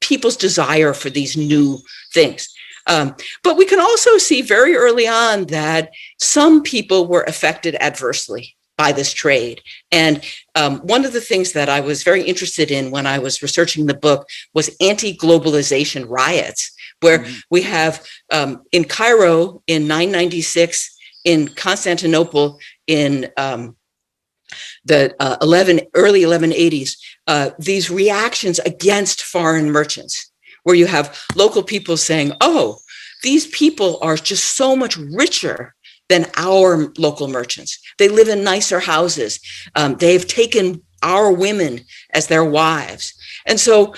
People's desire for these new things. But we can also see very early on that some people were affected adversely by this trade. And one of the things that I was very interested in when I was researching the book was anti-globalization riots, where we have in Cairo in 996, in Constantinople in the early 1180s, these reactions against foreign merchants, where you have local people saying, oh, these people are just so much richer than our local merchants. They live in nicer houses. They've taken our women as their wives. And so,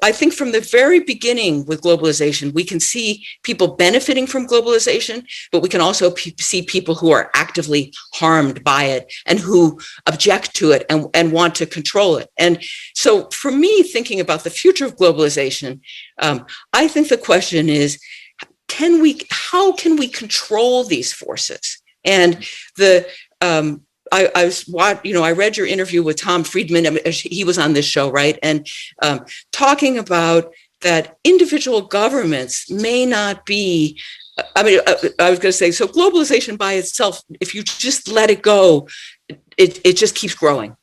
I think from the very beginning with globalization, we can see people benefiting from globalization, but we can also see people who are actively harmed by it and who object to it and want to control it. And so for me, thinking about the future of globalization, I think the question is, how can we control these forces? And I read your interview with Tom Friedman. He was on this show, right? And talking about that individual governments may not be, I was going to say, so globalization by itself, if you just let it go, it just keeps growing,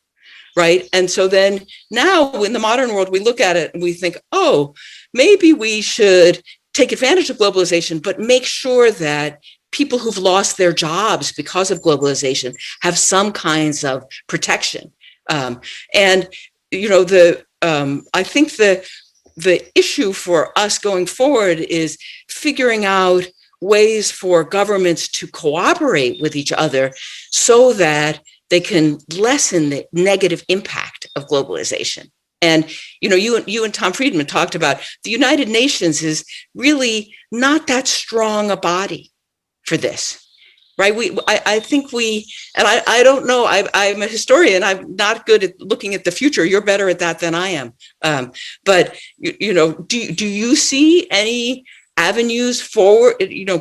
right? And so then now in the modern world, we look at it and we think, oh, maybe we should take advantage of globalization, but make sure that people who've lost their jobs because of globalization have some kinds of protection. I think the issue for us going forward is figuring out ways for governments to cooperate with each other so that they can lessen the negative impact of globalization. And, you and Tom Friedman talked about the United Nations is really not that strong a body for this, right? I think I don't know, I'm a historian, I'm not good at looking at the future. You're better at that than I am. But, do you see any avenues forward,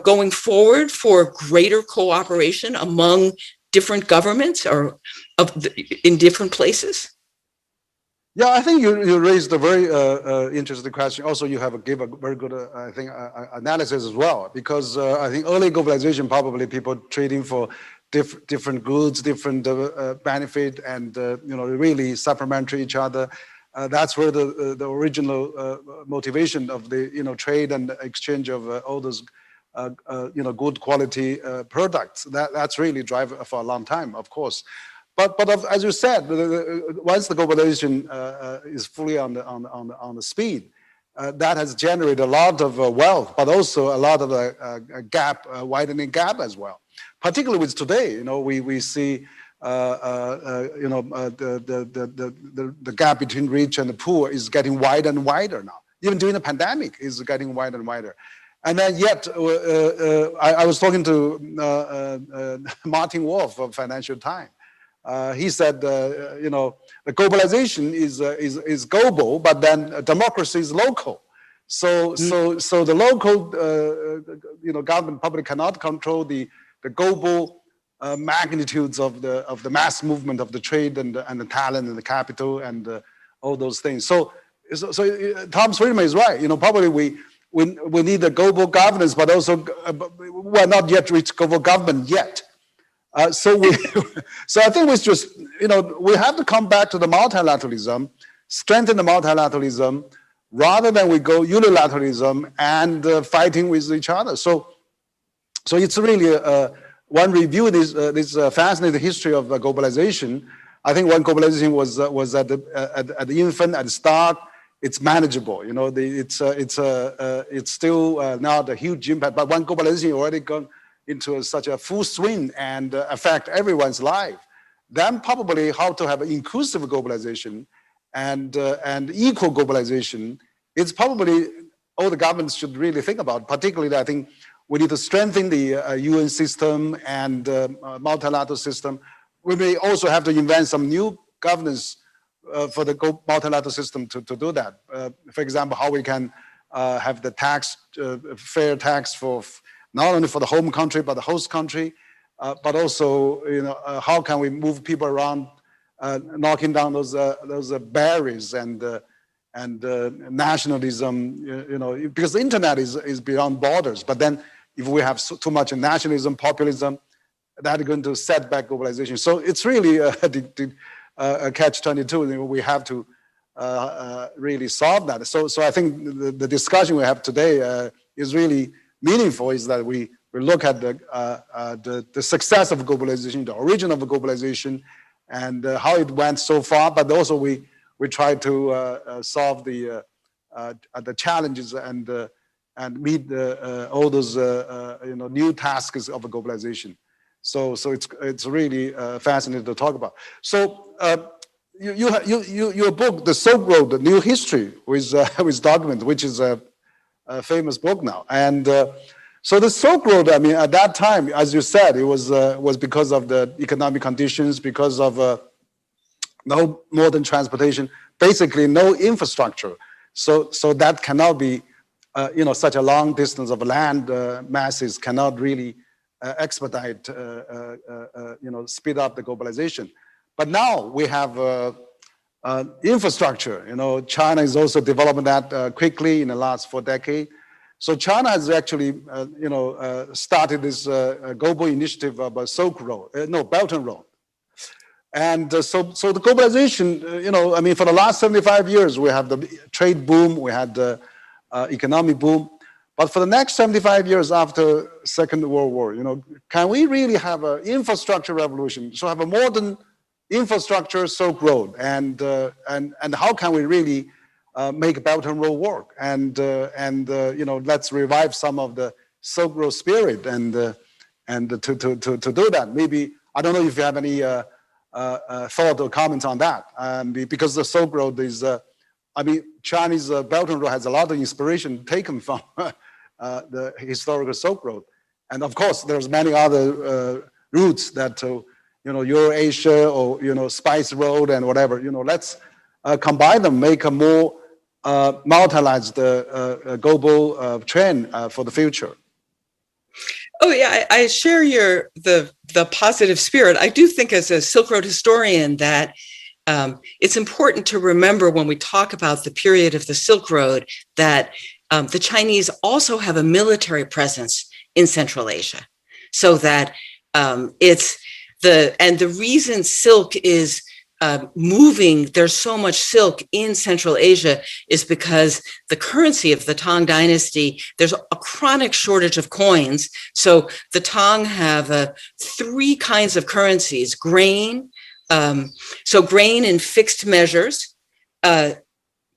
going forward for greater cooperation among different governments or in different places? Yeah, I think you raised a very interesting question. Also, you have give a very good, analysis as well, because I think early globalization, probably people trading for different goods, different benefit, and really supplementary each other. That's where the original motivation of the trade and exchange of all those good quality products. That's really drive for a long time, of course. But as you said, once the globalization is fully on the speed, that has generated a lot of wealth, but also a lot of gap, widening gap as well. Particularly with today, we see the gap between rich and the poor is getting wider and wider now. Even during the pandemic, is getting wider and wider. And then yet, I was talking to Martin Wolf of Financial Times. He said, the globalization is global, but then democracy is local. So the local, government public cannot control the global magnitudes of the mass movement of the trade and the talent and the capital and all those things. So Tom Friedman is right. Probably we need a global governance, but also we're not yet reached global government yet. So I think we just, we have to come back to the multilateralism, strengthen the multilateralism, rather than we go unilateralism and fighting with each other. So it's really one review this fascinating history of globalization. I think when globalization was at the infant, at the start, it's manageable. It's still not a huge impact, but when globalization already gone into such a full swing and affect everyone's life, then probably how to have an inclusive globalization and equal globalization, it's probably all the governments should really think about. Particularly, I think we need to strengthen the UN system and multilateral system. We may also have to invent some new governance for the multilateral system to do that. For example, how we can have the tax, fair tax for not only for the home country, but the host country, but also, how can we move people around, knocking down those barriers and nationalism, because the internet is beyond borders. But then if we have too much nationalism, populism, that is going to set back globalization. So it's really a catch-22. We have to really solve that. So I think the discussion we have today is really meaningful, is that we look at the success of globalization, the origin of globalization, and how it went so far, but also we try to solve the challenges and meet all those new tasks of globalization. So it's really fascinating to talk about. So your book, The Silk Road: The New History, with document, which is a famous book now. And so the Silk Road, I mean, at that time, as you said, it was because of the economic conditions, because of no modern transportation, basically no infrastructure. So that cannot be, such a long distance of land masses cannot really expedite, speed up the globalization. But now we have infrastructure. China is also developing that quickly in the last 4 decades. So China has actually, started this global initiative of Silk Road, Belt and Road. And so the globalization, I mean, for the last 75 years, we have the trade boom, we had the economic boom. But for the next 75 years after Second World War, can we really have an infrastructure revolution? So have a modern infrastructure Silk Road, and how can we really make Belt and Road work? And let's revive some of the Silk Road spirit and to do that. Maybe, I don't know if you have any thought or comment on that, because the Silk Road is, Chinese Belt and Road has a lot of inspiration taken from the historical Silk Road. And of course, there's many other routes that, Eurasia or, Spice Road and whatever, let's combine them, make a more multilateralized global trend for the future. Oh yeah, I share the positive spirit. I do think, as a Silk Road historian, that it's important to remember when we talk about the period of the Silk Road that the Chinese also have a military presence in Central Asia, so that the reason silk is moving, there's so much silk in Central Asia, is because the currency of the Tang Dynasty, there's a chronic shortage of coins. So the Tang have 3 kinds of currencies: grain, grain in fixed measures,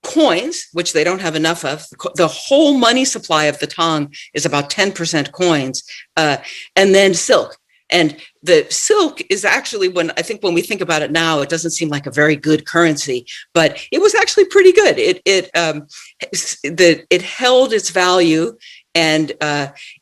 coins, which they don't have enough of. The whole money supply of the Tang is about 10% coins, and then silk. And the silk is actually, when we think about it now, it doesn't seem like a very good currency, but it was actually pretty good. It held its value, and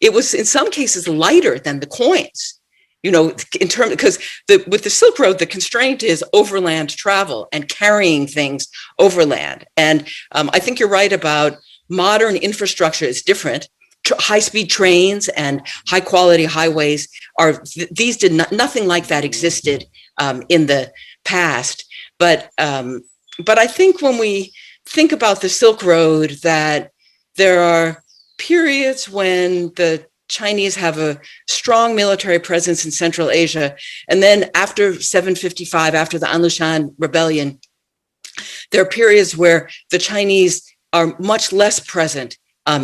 it was in some cases lighter than the coins. In terms, because with the Silk Road, the constraint is overland travel and carrying things overland. And I think you're right about modern infrastructure is different. High-speed trains and high-quality highways nothing like that existed in the past. But I think when we think about the Silk Road, that there are periods when the Chinese have a strong military presence in Central Asia. And then after 755, after the Anlushan rebellion, there are periods where the Chinese are much less present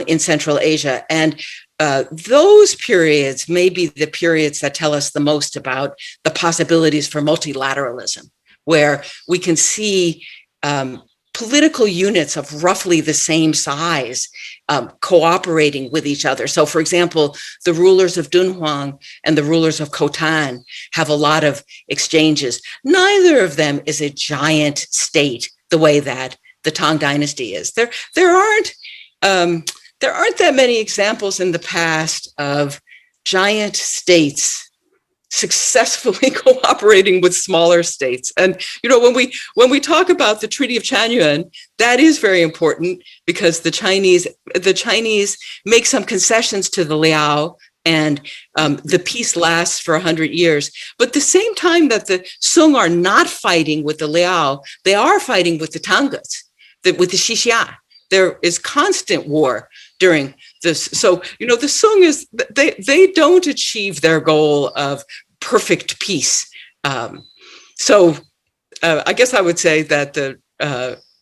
in Central Asia. And those periods may be the periods that tell us the most about the possibilities for multilateralism, where we can see political units of roughly the same size cooperating with each other. So, for example, the rulers of Dunhuang and the rulers of Khotan have a lot of exchanges. Neither of them is a giant state the way that the Tang Dynasty is. There aren't that many examples in the past of giant states successfully cooperating with smaller states. And when we talk about the Treaty of Chanyuan, that is very important, because the Chinese make some concessions to the Liao, and the peace lasts for 100 years. But at the same time that the Sung are not fighting with the Liao, they are fighting with the Tanguts, with the Xixia. There is constant war during this. So, the Sung they don't achieve their goal of perfect peace. So I guess I would say that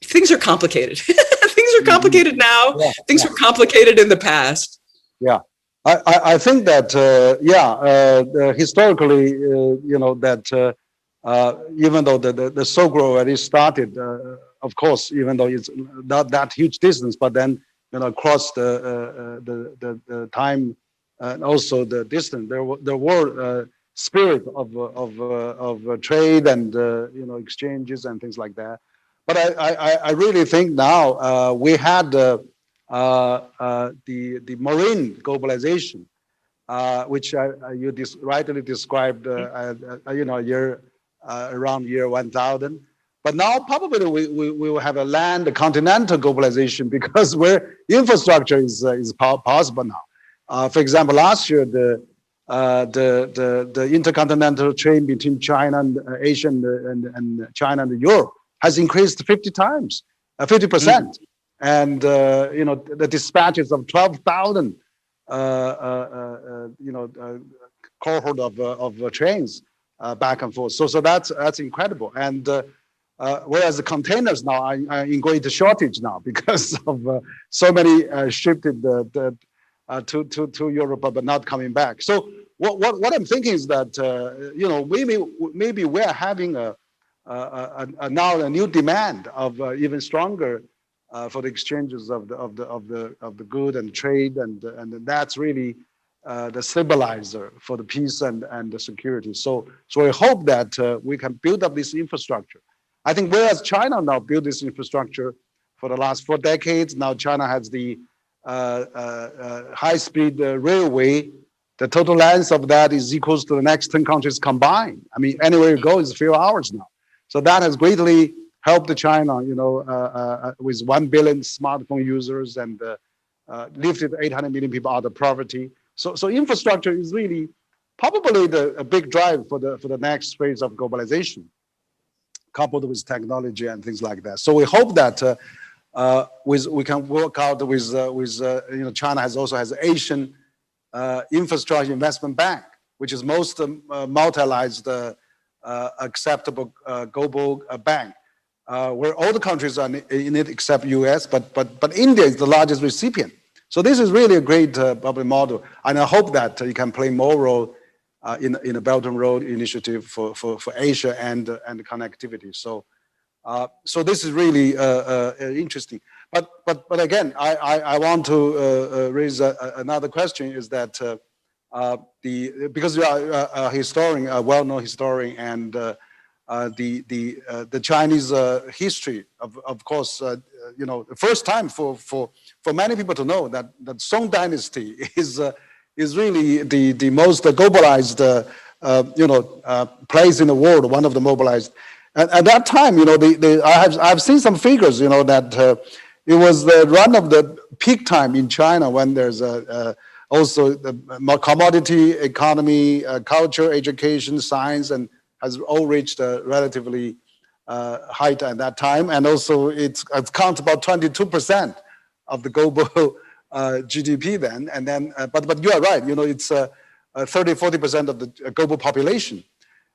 things are complicated. Things are complicated now. Yeah, things were complicated in the past. Yeah, I think that, historically, that even though the Silk Road already started, of course, even though it's not that huge distance, but then across the time and also the distance, there were spirit of trade and exchanges and things like that. But I really think now we had the marine globalization, which you rightly described, around year 1000. But now probably we will have a land continental globalization, because where infrastructure is possible now. For example, last year the intercontinental trade between China and Asia and China and Europe has increased 50 times, 50%, and the dispatches of 12,000 cohort of trains back and forth. So that's incredible. And whereas the containers now are in great shortage now, because of so many shifted to Europe but not coming back. So what I'm thinking is that maybe we're having now a new demand of even stronger for the exchanges of the good and trade, and that's really the stabilizer for the peace and the security. So I hope that we can build up this infrastructure. I think whereas China now built this infrastructure for the last 4 decades, now China has the high-speed railway. The total length of that is equals to the next 10 countries combined. I mean, anywhere you go is a few hours now. So that has greatly helped China, with 1 billion smartphone users, and lifted 800 million people out of poverty. So infrastructure is really probably a big drive for the next phase of globalization, coupled with technology and things like that. So we hope that we can work out with China has Asian Infrastructure Investment Bank, which is most multilateralized acceptable global bank, where all the countries are in it except US, but India is the largest recipient. So this is really a great public model, and I hope that you can play more role in the Belt and Road Initiative for Asia and connectivity. So So this is really interesting. But again, I want to raise another question, is that because you are a historian, a well-known historian, and the Chinese history, of course, the first time for many people to know that Song Dynasty is really the most globalized place in the world, one of the mobilized. And at that time, I've seen some figures, that it was the run of the peak time in China when there's also the commodity economy, culture, education, science, and has all reached a relatively height at that time. And also it counts about 22% of the global GDP then. And then, but you are right, it's 30-40% of the global population.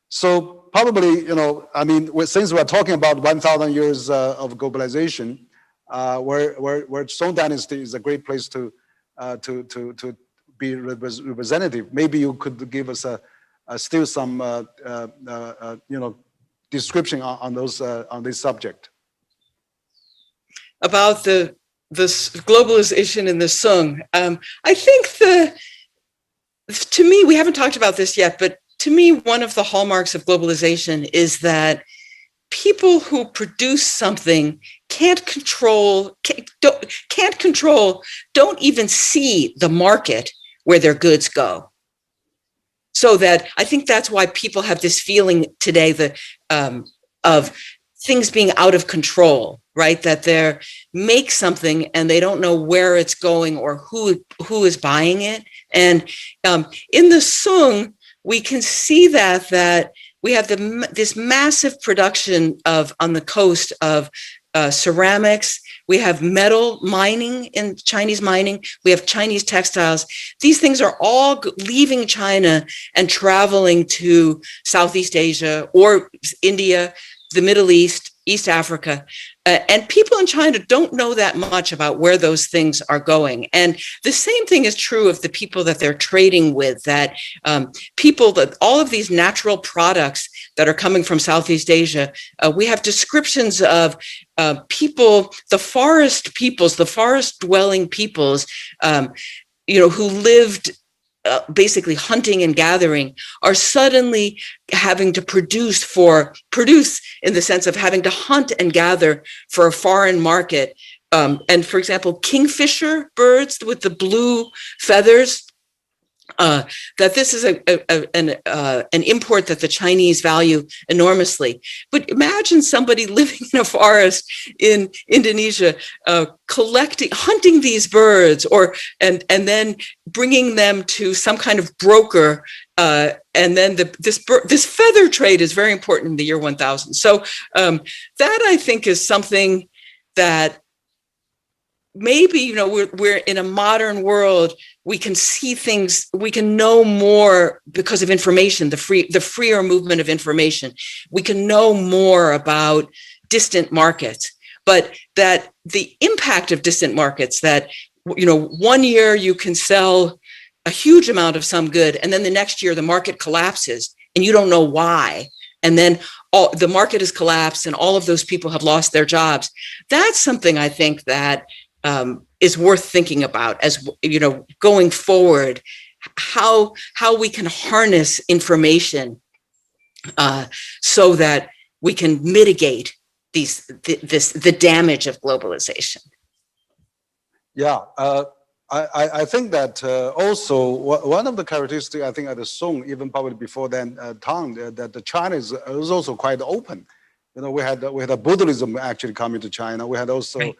So probably, I mean, since we're talking about 1,000 years of globalization, where Song Dynasty is a great place to be representative. Maybe you could give us still some description on those on this subject. About this globalization in the Song, I think to me, we haven't talked about this yet, but to me, one of the hallmarks of globalization is that people who produce something can't control, don't even see the market where their goods go. So that I think that's why people have this feeling today of things being out of control, right? That they make something and they don't know where it's going or who is buying it. And in the Song, we can see that we have this massive production on the coast of ceramics. We have metal mining in Chinese mining. We have Chinese textiles. These things are all leaving China and traveling to Southeast Asia or India, the Middle East, East Africa. And people in China don't know that much about where those things are going. And the same thing is true of the people that they're trading with, that all of these natural products that are coming from Southeast Asia, we have descriptions of people, the forest peoples, the forest dwelling peoples, who lived basically hunting and gathering, are suddenly having to produce in the sense of having to hunt and gather for a foreign market. And for example, kingfisher birds with the blue feathers, that this is an import that the Chinese value enormously. But imagine somebody living in a forest in Indonesia, hunting these birds, and then bringing them to some kind of broker. And then this feather trade is very important in the year 1000. So that I think is something that maybe, we're in a modern world, we can see things, we can know more because of information, the freer movement of information. We can know more about distant markets, but that the impact of distant markets, that, 1 year you can sell a huge amount of some good, and then the next year the market collapses and you don't know why. And then the market has collapsed and all of those people have lost their jobs. That's something I think that is worth thinking about as, going forward, how we can harness information so that we can mitigate the damage of globalization. Yeah, I think that also one of the characteristics, I think, at the Song, even probably before then, Tang, that the China is also quite open. We had Buddhism actually coming to China. We had also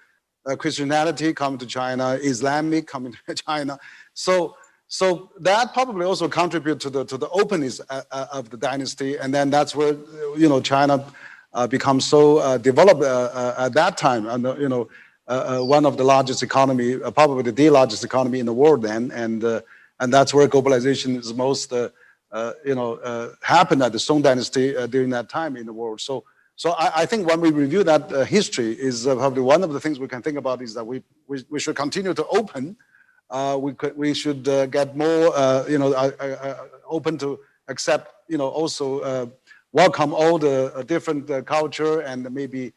Christianity coming to China, Islamic coming to China. So that probably also contribute to the openness of the dynasty, and then that's where China becomes so developed at that time, and one of the largest economy, probably the largest economy in the world then, and that's where globalization is most happened at the Song Dynasty during that time in the world. So I think when we review that history, is probably one of the things we can think about is that we should continue to open. We should get more open to accept, also welcome all the different culture and maybe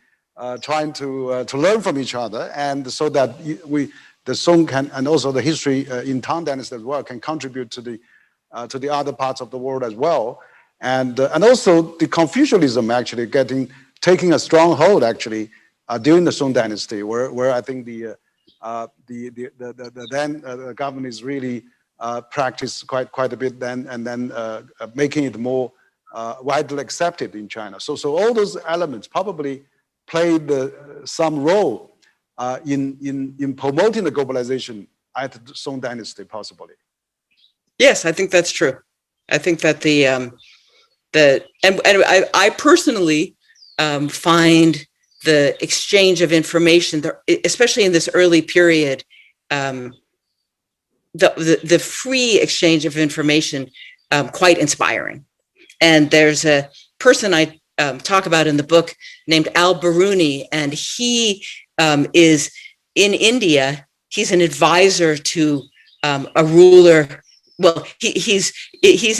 trying to learn from each other, and so that the Song can, and also the history in Tang Dynasty as well, can contribute to the other parts of the world as well, and also the Confucianism actually taking a strong hold actually during the Song Dynasty, where I think the then government is really practiced quite a bit then, and then making it more widely accepted in China. So all those elements probably played some role in promoting the globalization at the Song Dynasty, possibly. Yes, I think that's true. I think that I personally find the exchange of information, especially in this early period, the free exchange of information quite inspiring. And there's a person I talk about in the book named Al-Biruni, and he is in India. He's an advisor to a ruler. Well, he's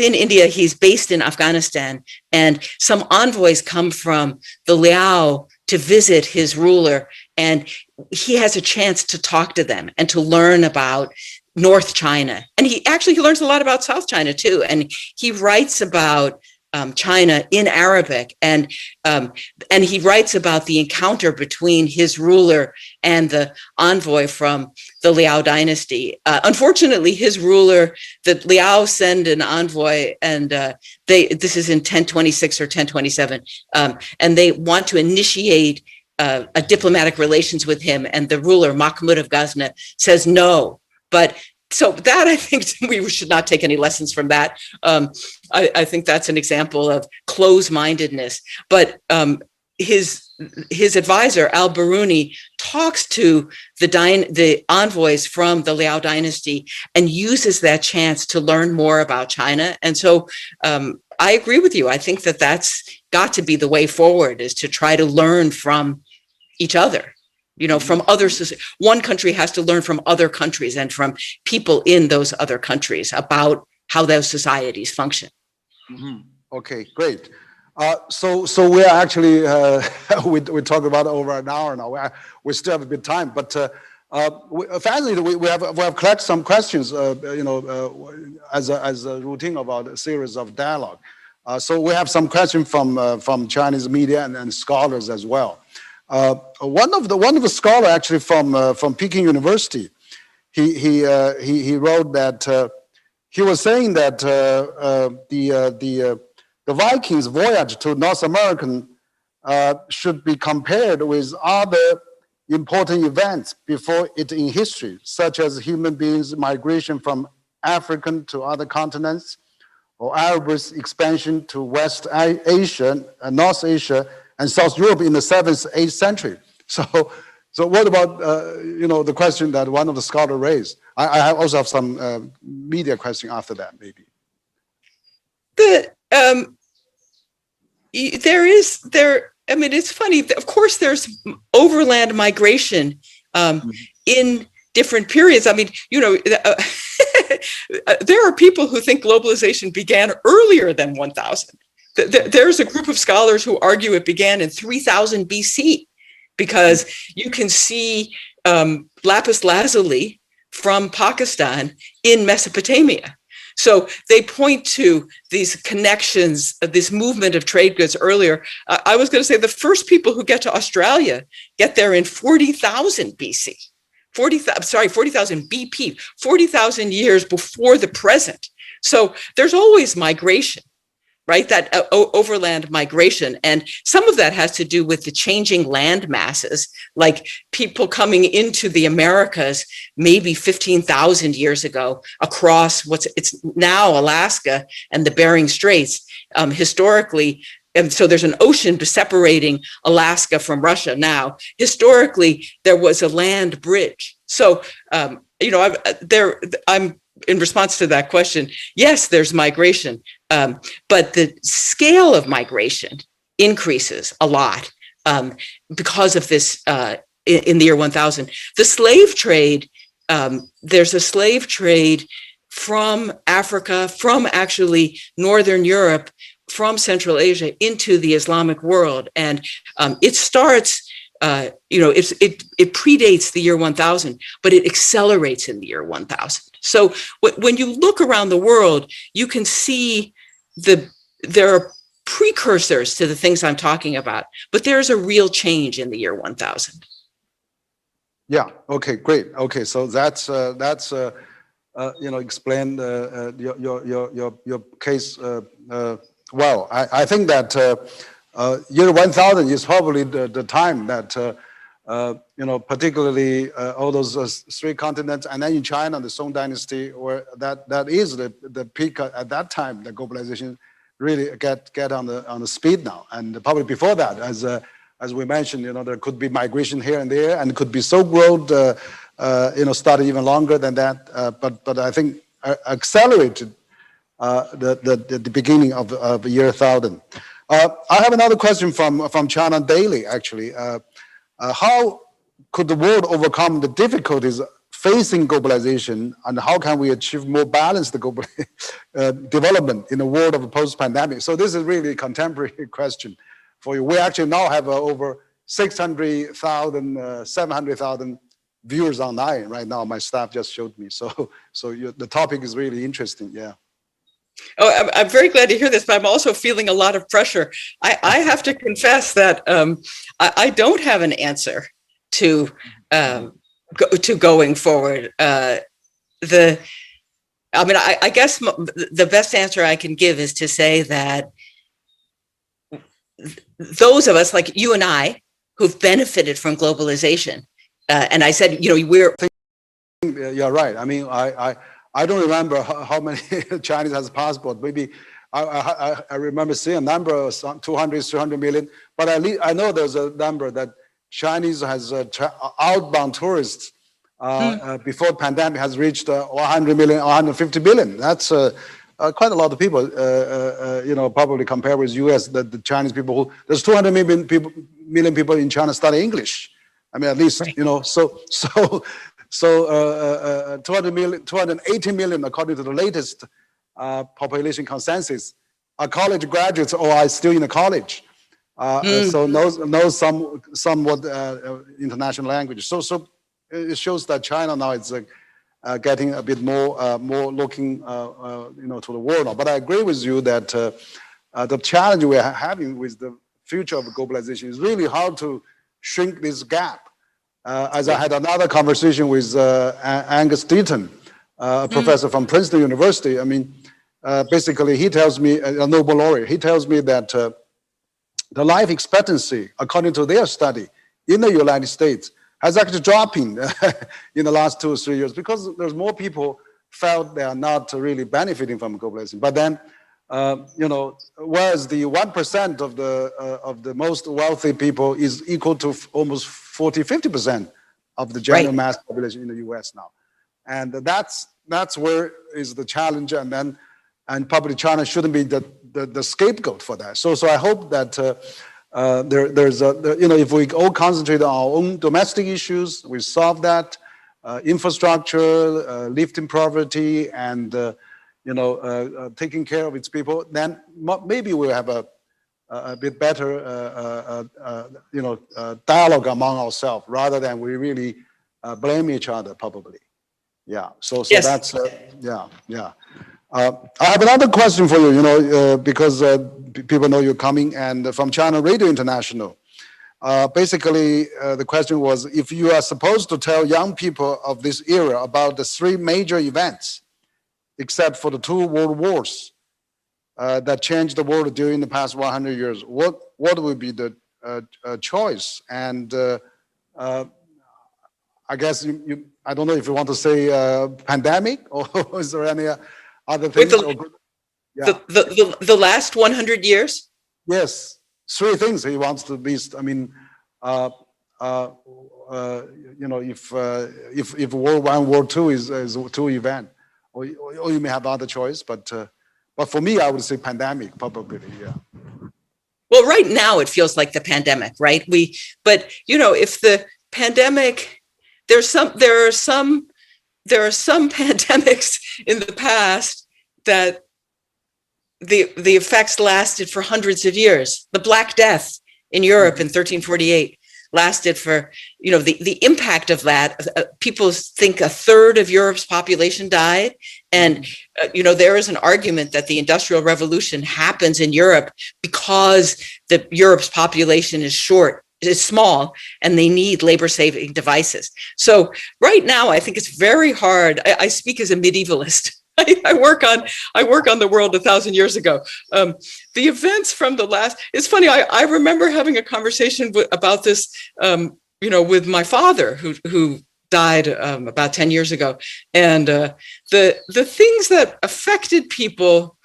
in India. He's based in Afghanistan, and some envoys come from the Liao to visit his ruler, and he has a chance to talk to them and to learn about North China. And he learns a lot about South China too. And he writes about China in Arabic, and he writes about the encounter between his ruler and the envoy from the Liao dynasty. Unfortunately, his ruler, the Liao, send an envoy, and this is in 1026 or 1027, and they want to initiate a diplomatic relations with him, and the ruler, Mahmud of Ghazni, says no. But so that, I think we should not take any lessons from that. I think that's an example of close-mindedness. But his advisor, Al-Biruni, talks to the envoys from the Liao dynasty and uses that chance to learn more about China. And so I agree with you. I think that that's got to be the way forward, is to try to learn from each other. You know, from others. One country has to learn from other countries and from people in those other countries about how those societies function. Mm-hmm. Okay, great. So we are actually we talked about over an hour now. We still have a bit of time, but finally we have collected some questions. As a routine about a series of dialogue. So we have some questions from Chinese media and scholars as well. One of the scholar actually from Peking University, he wrote that he was saying that the Vikings' voyage to North America should be compared with other important events before it in history, such as human beings' migration from African to other continents, or Arabs' expansion to West Asia, North Asia, and South Europe in the 7th, 8th century. So what about the question that one of the scholars raised? I also have some media question after that, maybe. I mean, it's funny. Of course, there's overland migration in different periods. I mean, there are people who think globalization began earlier than 1000. There's a group of scholars who argue it began in 3000 BC, because you can see lapis lazuli from Pakistan in Mesopotamia. So they point to these connections, this movement of trade goods earlier. I was going to say the first people who get to Australia get there in 40,000 BC. 40,000 BP, 40,000 years before the present. So there's always migration, right? That overland migration. And some of that has to do with the changing land masses, like people coming into the Americas maybe 15,000 years ago across it's now Alaska and the Bering Straits, historically. And so there's an ocean separating Alaska from Russia now. Historically, there was a land bridge. So, I'm in response to that question, yes, there's migration, but the scale of migration increases a lot because of this in the year 1000. The slave trade, there's a slave trade from Africa, from actually Northern Europe, from Central Asia into the Islamic world. And it starts it predates the year 1000, but it accelerates in the year 1000. So when you look around the world, you can see there are precursors to the things I'm talking about, but there's a real change in the year 1000. Yeah. Okay. Great. Okay. So that's explain your case well. I think that year 1000 is probably the time that particularly all those three continents, and then in China, the Song Dynasty, where that is the peak at that time. The globalization really get on the speed now, and probably before that, as we mentioned, there could be migration here and there, and it could be Silk Road, started even longer than that. But I think accelerated the beginning of the year 1000. I have another question from China Daily, actually. How could the world overcome the difficulties facing globalization, and how can we achieve more balanced global development in the world of post-pandemic? So this is really a contemporary question for you. We actually now have over 600,000, 700,000 viewers online right now. My staff just showed me. So the topic is really interesting. Yeah. Oh, I'm very glad to hear this, but I'm also feeling a lot of pressure. I have to confess that I don't have an answer to going forward. I guess the best answer I can give is to say that those of us like you and I who've benefited from globalization, and I said, we're. Yeah, right. I mean, I don't remember how many Chinese has a passport. Maybe I remember seeing a number of 200, 300 million. But at least I know there's a number that Chinese has outbound tourists before the pandemic has reached 100 million, 150 billion. That's quite a lot of people. Probably compared with U.S. The Chinese people there's 200 million people in China study English. I mean, at least right. So 280 million, according to the latest population consensus, are college graduates or are still in the college. So knows somewhat international language. So it shows that China now is getting a bit more looking to the world now. But I agree with you that the challenge we are having with the future of globalization is really how to shrink this gap. As I had another conversation with Angus Deaton, a professor from Princeton University. I mean, basically, he tells me, a Nobel laureate, he tells me that the life expectancy, according to their study in the United States, has actually dropping in the last 2 or 3 years because there's more people felt they are not really benefiting from globalization. But then, whereas the 1% of the most wealthy people is equal to almost 40-50% of the general mass population in the U.S. now, and that's where is the challenge, and probably China shouldn't be the scapegoat for that. So I hope that if we all concentrate on our own domestic issues, we solve that infrastructure, lifting poverty, and taking care of its people, then maybe we'll have a bit better, dialogue among ourselves rather than we really blame each other, probably. Yeah. So yes. That's yeah. I have another question for you. Because people know you're coming, and from China Radio International. Basically, the question was: if you are supposed to tell young people of this era about the 3 major events, except for the 2 world wars that changed the world during the past 100 years, what would be the choice? And I guess I don't know if you want to say pandemic, or is there any other things? The last 100 years? Yes, 3 things he wants to list. I mean, if World War I, World II is a 2 event, or you may have other choice, but for me, I would say pandemic, probably. Yeah. Well, right now it feels like the pandemic, right? But if the pandemic, there are some pandemics in the past that the effects lasted for hundreds of years. The Black Death in Europe in 1348. lasted for, the impact of that. People think a third of Europe's population died. And, there is an argument that the Industrial Revolution happens in Europe because Europe's population is small, and they need labor-saving devices. So right now, I think it's very hard. I speak as a medievalist. I work on the world 1,000 years ago. The events from the last, it's funny, I remember having a conversation about this, with my father who died about 10 years ago. And the things that affected people,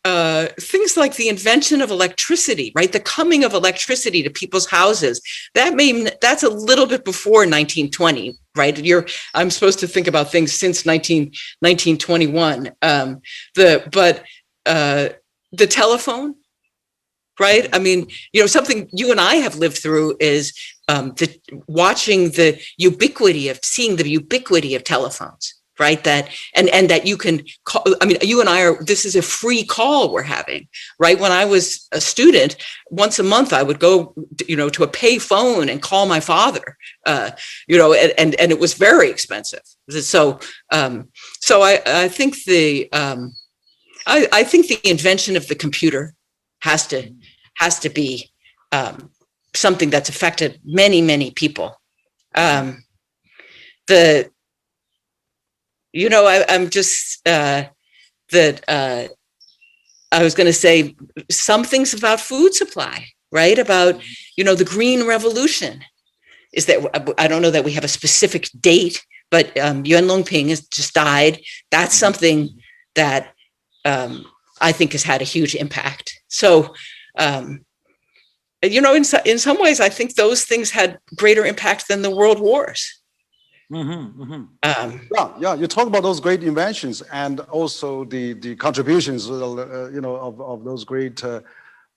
things like the invention of electricity, right? The coming of electricity to people's houses. That's a little bit before 1920, right? I'm supposed to think about things since 1921. The telephone, right? I mean, something you and I have lived through is seeing the ubiquity of telephones. Right, that you can call. I mean, you and I this is a free call we're having, right? When I was a once a month, I would go, to a pay phone and call my father, and it was very expensive. So I think I think the invention of the computer has to be something that's affected many people. I'm just I was going to say some things about food supply, right? About, the Green Revolution is that I don't know that we have a specific date, but Yuan Longping has just died. That's something that I think has had a huge impact. So, in some ways, I think those things had greater impact than the world wars. Yeah. You talk about those great inventions and also the contributions, of those great,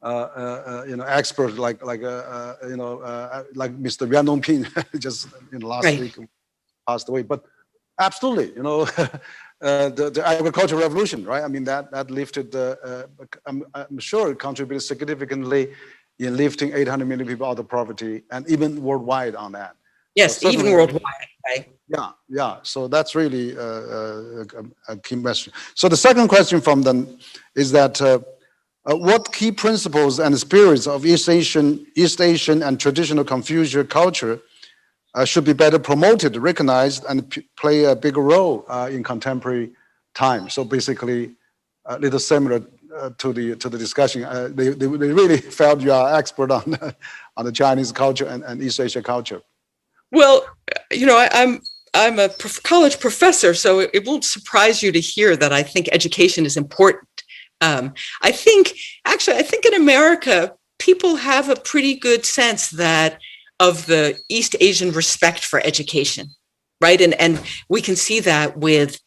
experts like Mr. Yuan Longping just last week passed away. But absolutely, the agricultural revolution, right? I mean that lifted. I'm sure it contributed significantly in lifting 800 million people out of poverty, and even worldwide on that. Yes, so even worldwide. Right? Yeah. So that's really a key question. So the second question from them is that what key principles and spirits of East Asian and traditional Confucian culture should be better promoted, recognized, and play a bigger role in contemporary time? So basically, a little similar to the discussion. They really felt you are expert on the Chinese culture and East Asia culture. Well, I'm a college professor, so it won't surprise you to hear that I think education is important. I think in America, people have a pretty good sense of the East Asian respect for education, right? And we can see that with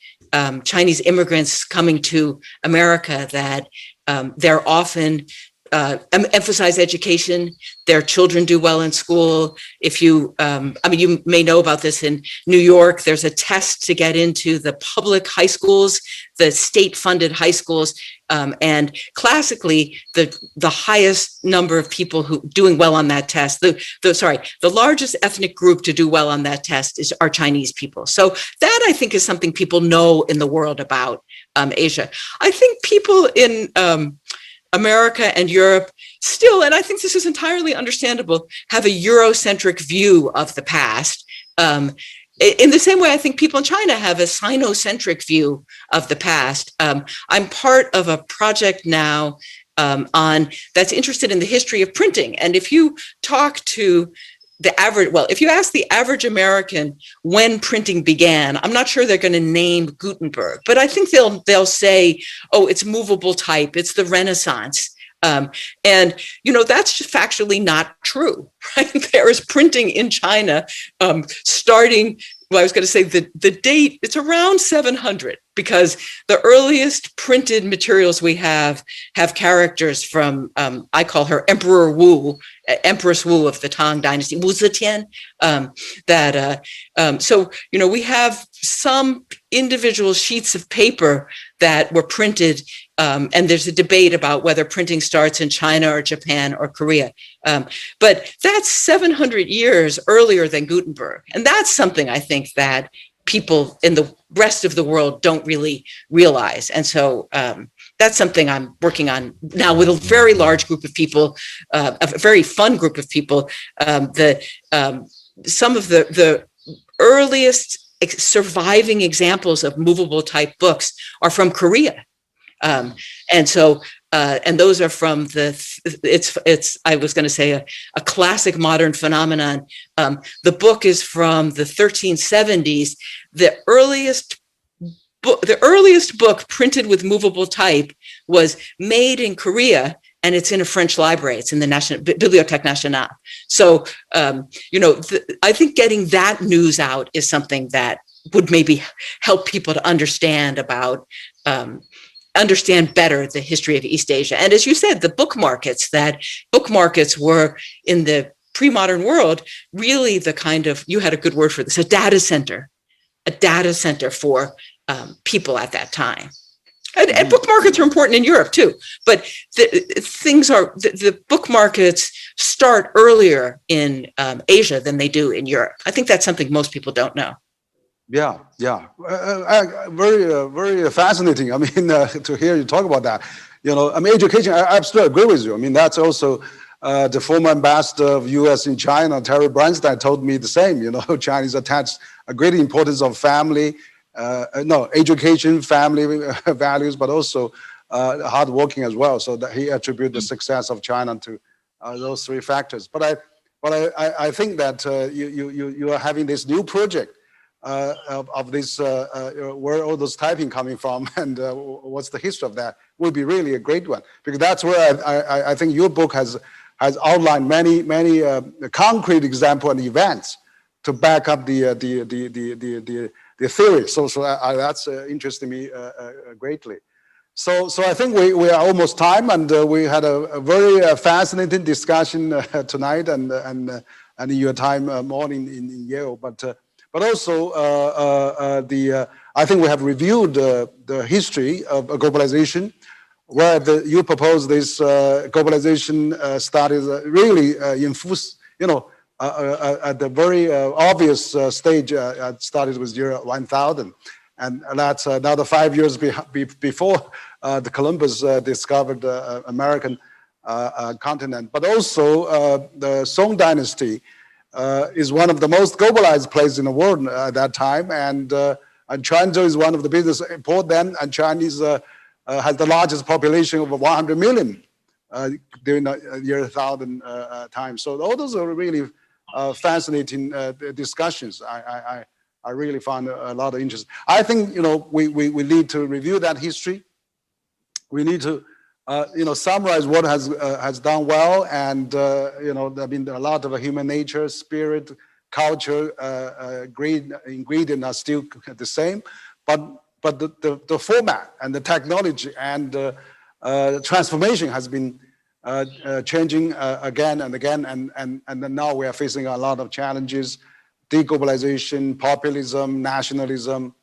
Chinese immigrants coming to America, that they're often emphasize education. Their children do well in school. If you, you may know about this in New York, there's a test to get into the public high schools, the state-funded high schools, and classically, the highest number of people who doing well on that test, the largest ethnic group to do well on that test are Chinese people. So that I think is something people know in the world about Asia. I think people in America and Europe still, and I think this is entirely understandable, have a Eurocentric view of the past. In the same way, I think people in China have a Sinocentric view of the past. I'm part of a project now that's interested in the history of printing. And if you talk to if you ask the average American when printing began, I'm not sure they're going to name Gutenberg, but I think they'll say, oh, it's movable type, it's the Renaissance. And, that's just factually not true, right? There is printing in China starting, I was going to say the date, it's around 700, because the earliest printed materials we have characters from, I call her Emperor Wu, Empress Wu of the Tang Dynasty, Wu Zetian, we have some individual sheets of paper that were printed And there's a debate about whether printing starts in China or Japan or Korea. But that's 700 years earlier than Gutenberg. And that's something I think that people in the rest of the world don't really realize. And so that's something I'm working on now with a very large group of people, a very fun group of people. Some of the earliest surviving examples of movable type books are from Korea. And so, and those are from it's I was going to say a classic modern phenomenon. The book is from the 1370s. The earliest book printed with movable type was made in Korea, and it's in a French library. It's in the Bibliothèque Nationale. So, I think getting that news out is something that would maybe help people to understand better the history of East Asia. And as you said, the book markets were in the pre-modern world, really the kind of, you had a good word for this, a data center for people at that time. And book markets are important in Europe too, but the book markets start earlier in Asia than they do in Europe. I think that's something most people don't know. Yeah. Very fascinating. I mean, to hear you talk about that, education, I absolutely agree with you. I mean, that's also the former ambassador of US in China, Terry Branstad, told me the same. Chinese attach a great importance of family, education, family values, but also hard working as well. So that he attributed the success of China to those three factors. But I think that you are having this new project of this, where all those typing coming from, and what's the history of that, will be really a great one, because that's where I think your book has outlined many concrete examples and events to back up the theory. So that's interesting me greatly. So I think we are almost time, and we had a very fascinating discussion tonight, and your time morning in Yale, but also I think we have reviewed the history of globalization, where you propose this globalization studies really in full, at the very obvious stage. Started with year 1000, and that's another 5 years before the Columbus discovered the American continent. But also the Song Dynasty is one of the most globalized places in the world at that time, and China is one of the biggest import then, and Chinese has the largest population of 100 million during the year 1000 time. So all those are really fascinating discussions. I really found a lot of interest. I think we need to review that history. We need to summarize what has done well, and there have been a lot of human nature, spirit, culture, great ingredient are still the same, but the format and the technology and transformation has been changing again and again, and then now we are facing a lot of challenges: deglobalization, populism, nationalism.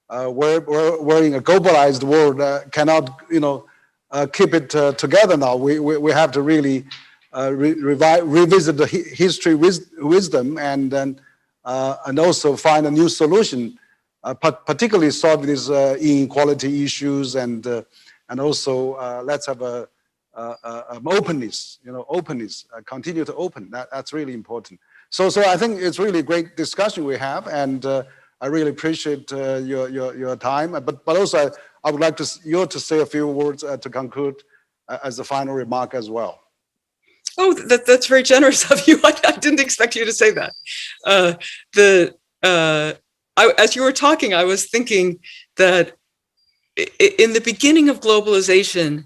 We're in a globalized world, cannot keep it together now. We have to really revisit the history wisdom, and then and also find a new solution, particularly solve these inequality issues, and also let's have a openness, continue to open. That's really important. So I think it's really a great discussion we have, and I really appreciate your time. But also I would like you to say a few words to conclude as a final remark as well. Oh, that's very generous of you. I didn't expect you to say that. As you were talking, I was thinking that in the beginning of globalization,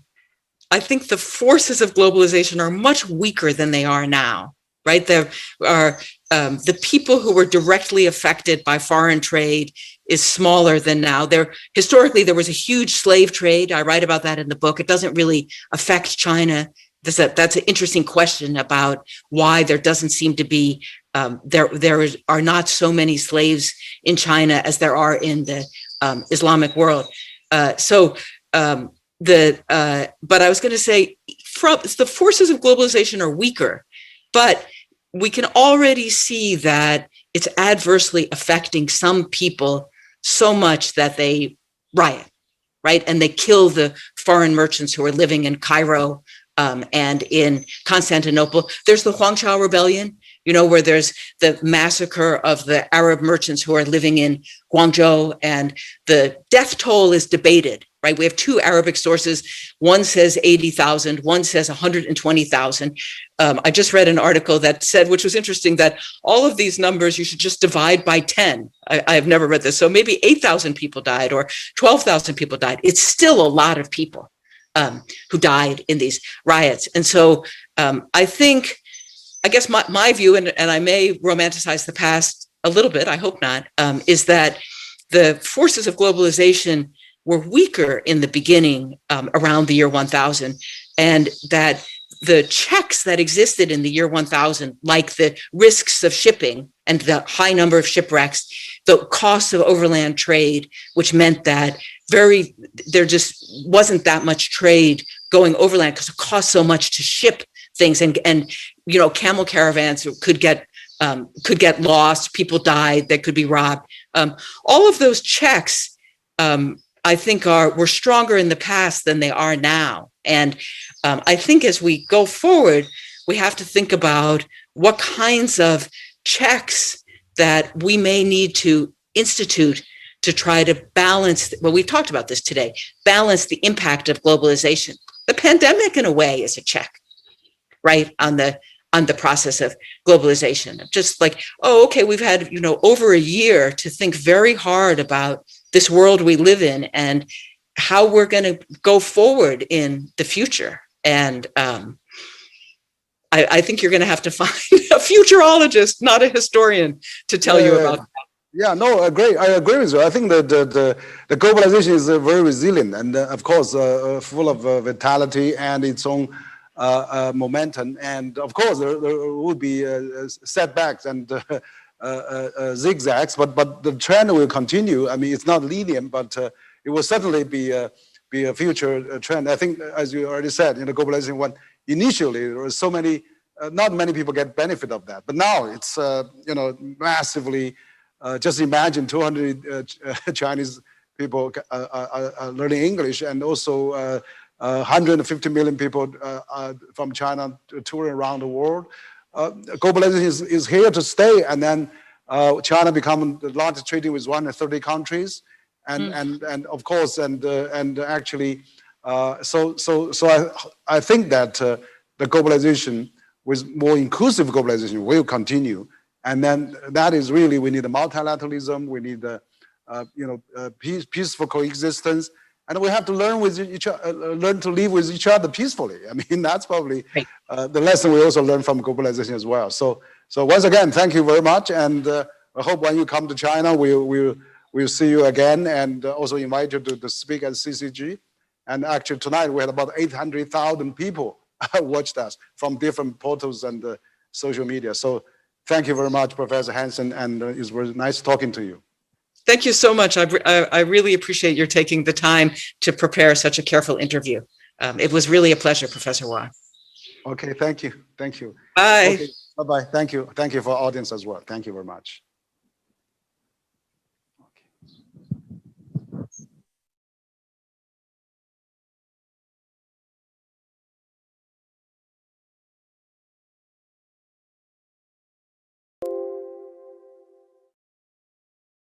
I think the forces of globalization are much weaker than they are now, right? There are the people who were directly affected by foreign trade is smaller than now. Historically, there was a huge slave trade. I write about that in the book. It doesn't really affect China. That's an interesting question about why there doesn't seem to be, there are not so many slaves in China as there are in the Islamic world. So but I was going to say, the forces of globalization are weaker, but we can already see that it's adversely affecting some people so much that they riot, right? And they kill the foreign merchants who are living in Cairo and in Constantinople. There's the Huangchao Rebellion, where there's the massacre of the Arab merchants who are living in Guangzhou, and the death toll is debated, right? We have two Arabic sources. One says 80,000, one says 120,000. I just read an article that said, which was interesting, that all of these numbers you should just divide by 10. I have never read this. So maybe 8,000 people died or 12,000 people died. It's still a lot of people who died in these riots. And so I guess my view, and I may romanticize the past a little bit, I hope not, is that the forces of globalization were weaker in the beginning around the year 1000, and that the checks that existed in the year 1000, like the risks of shipping and the high number of shipwrecks, the cost of overland trade, which meant that there just wasn't that much trade going overland because it cost so much to ship things, and camel caravans could get lost, people died, they could be robbed. All of those checks, I think, were stronger in the past than they are now. And I think as we go forward, we have to think about what kinds of checks that we may need to institute to try to balance, well, we've talked about this today, balance the impact of globalization. The pandemic, in a way, is a check, right, on the process of globalization. Just like, okay, we've had, over a year to think very hard about this world we live in and how we're going to go forward in the future. And I think you're going to have to find a futurologist, not a historian, to tell you about that. Yeah, no, I agree with you. I think that the globalization is very resilient and, of course, full of vitality and its own momentum. And, of course, there will be setbacks and zigzags, but the trend will continue. I mean, it's not linear, but it will certainly be a future trend. I think, as you already said, globalization, when initially there were so many, not many people get benefit of that. But now it's, massively. Just imagine 200 Chinese people are learning English, and also 150 million people from China touring around the world. Globalization is here to stay, and then China become the largest trading with 130 countries, and of course, and actually, so I think that the globalization, with more inclusive globalization, will continue. And then that is really, we need a multilateralism, we need peaceful coexistence, and we have to learn with each other, learn to live with each other peacefully. I mean, that's probably the lesson we also learn from globalization as well. So once again, thank you very much, and I hope when you come to China, we'll see you again, and also invite you to speak at CCG. And actually tonight we had about 800,000 people watched us from different portals and social media. So thank you very much, Professor Hansen, and it was nice talking to you. Thank you so much. I really appreciate your taking the time to prepare such a careful interview. It was really a pleasure, Professor Wang. Okay, thank you. Thank you. Bye. Okay, bye-bye. Thank you. Thank you for our audience as well. Thank you very much.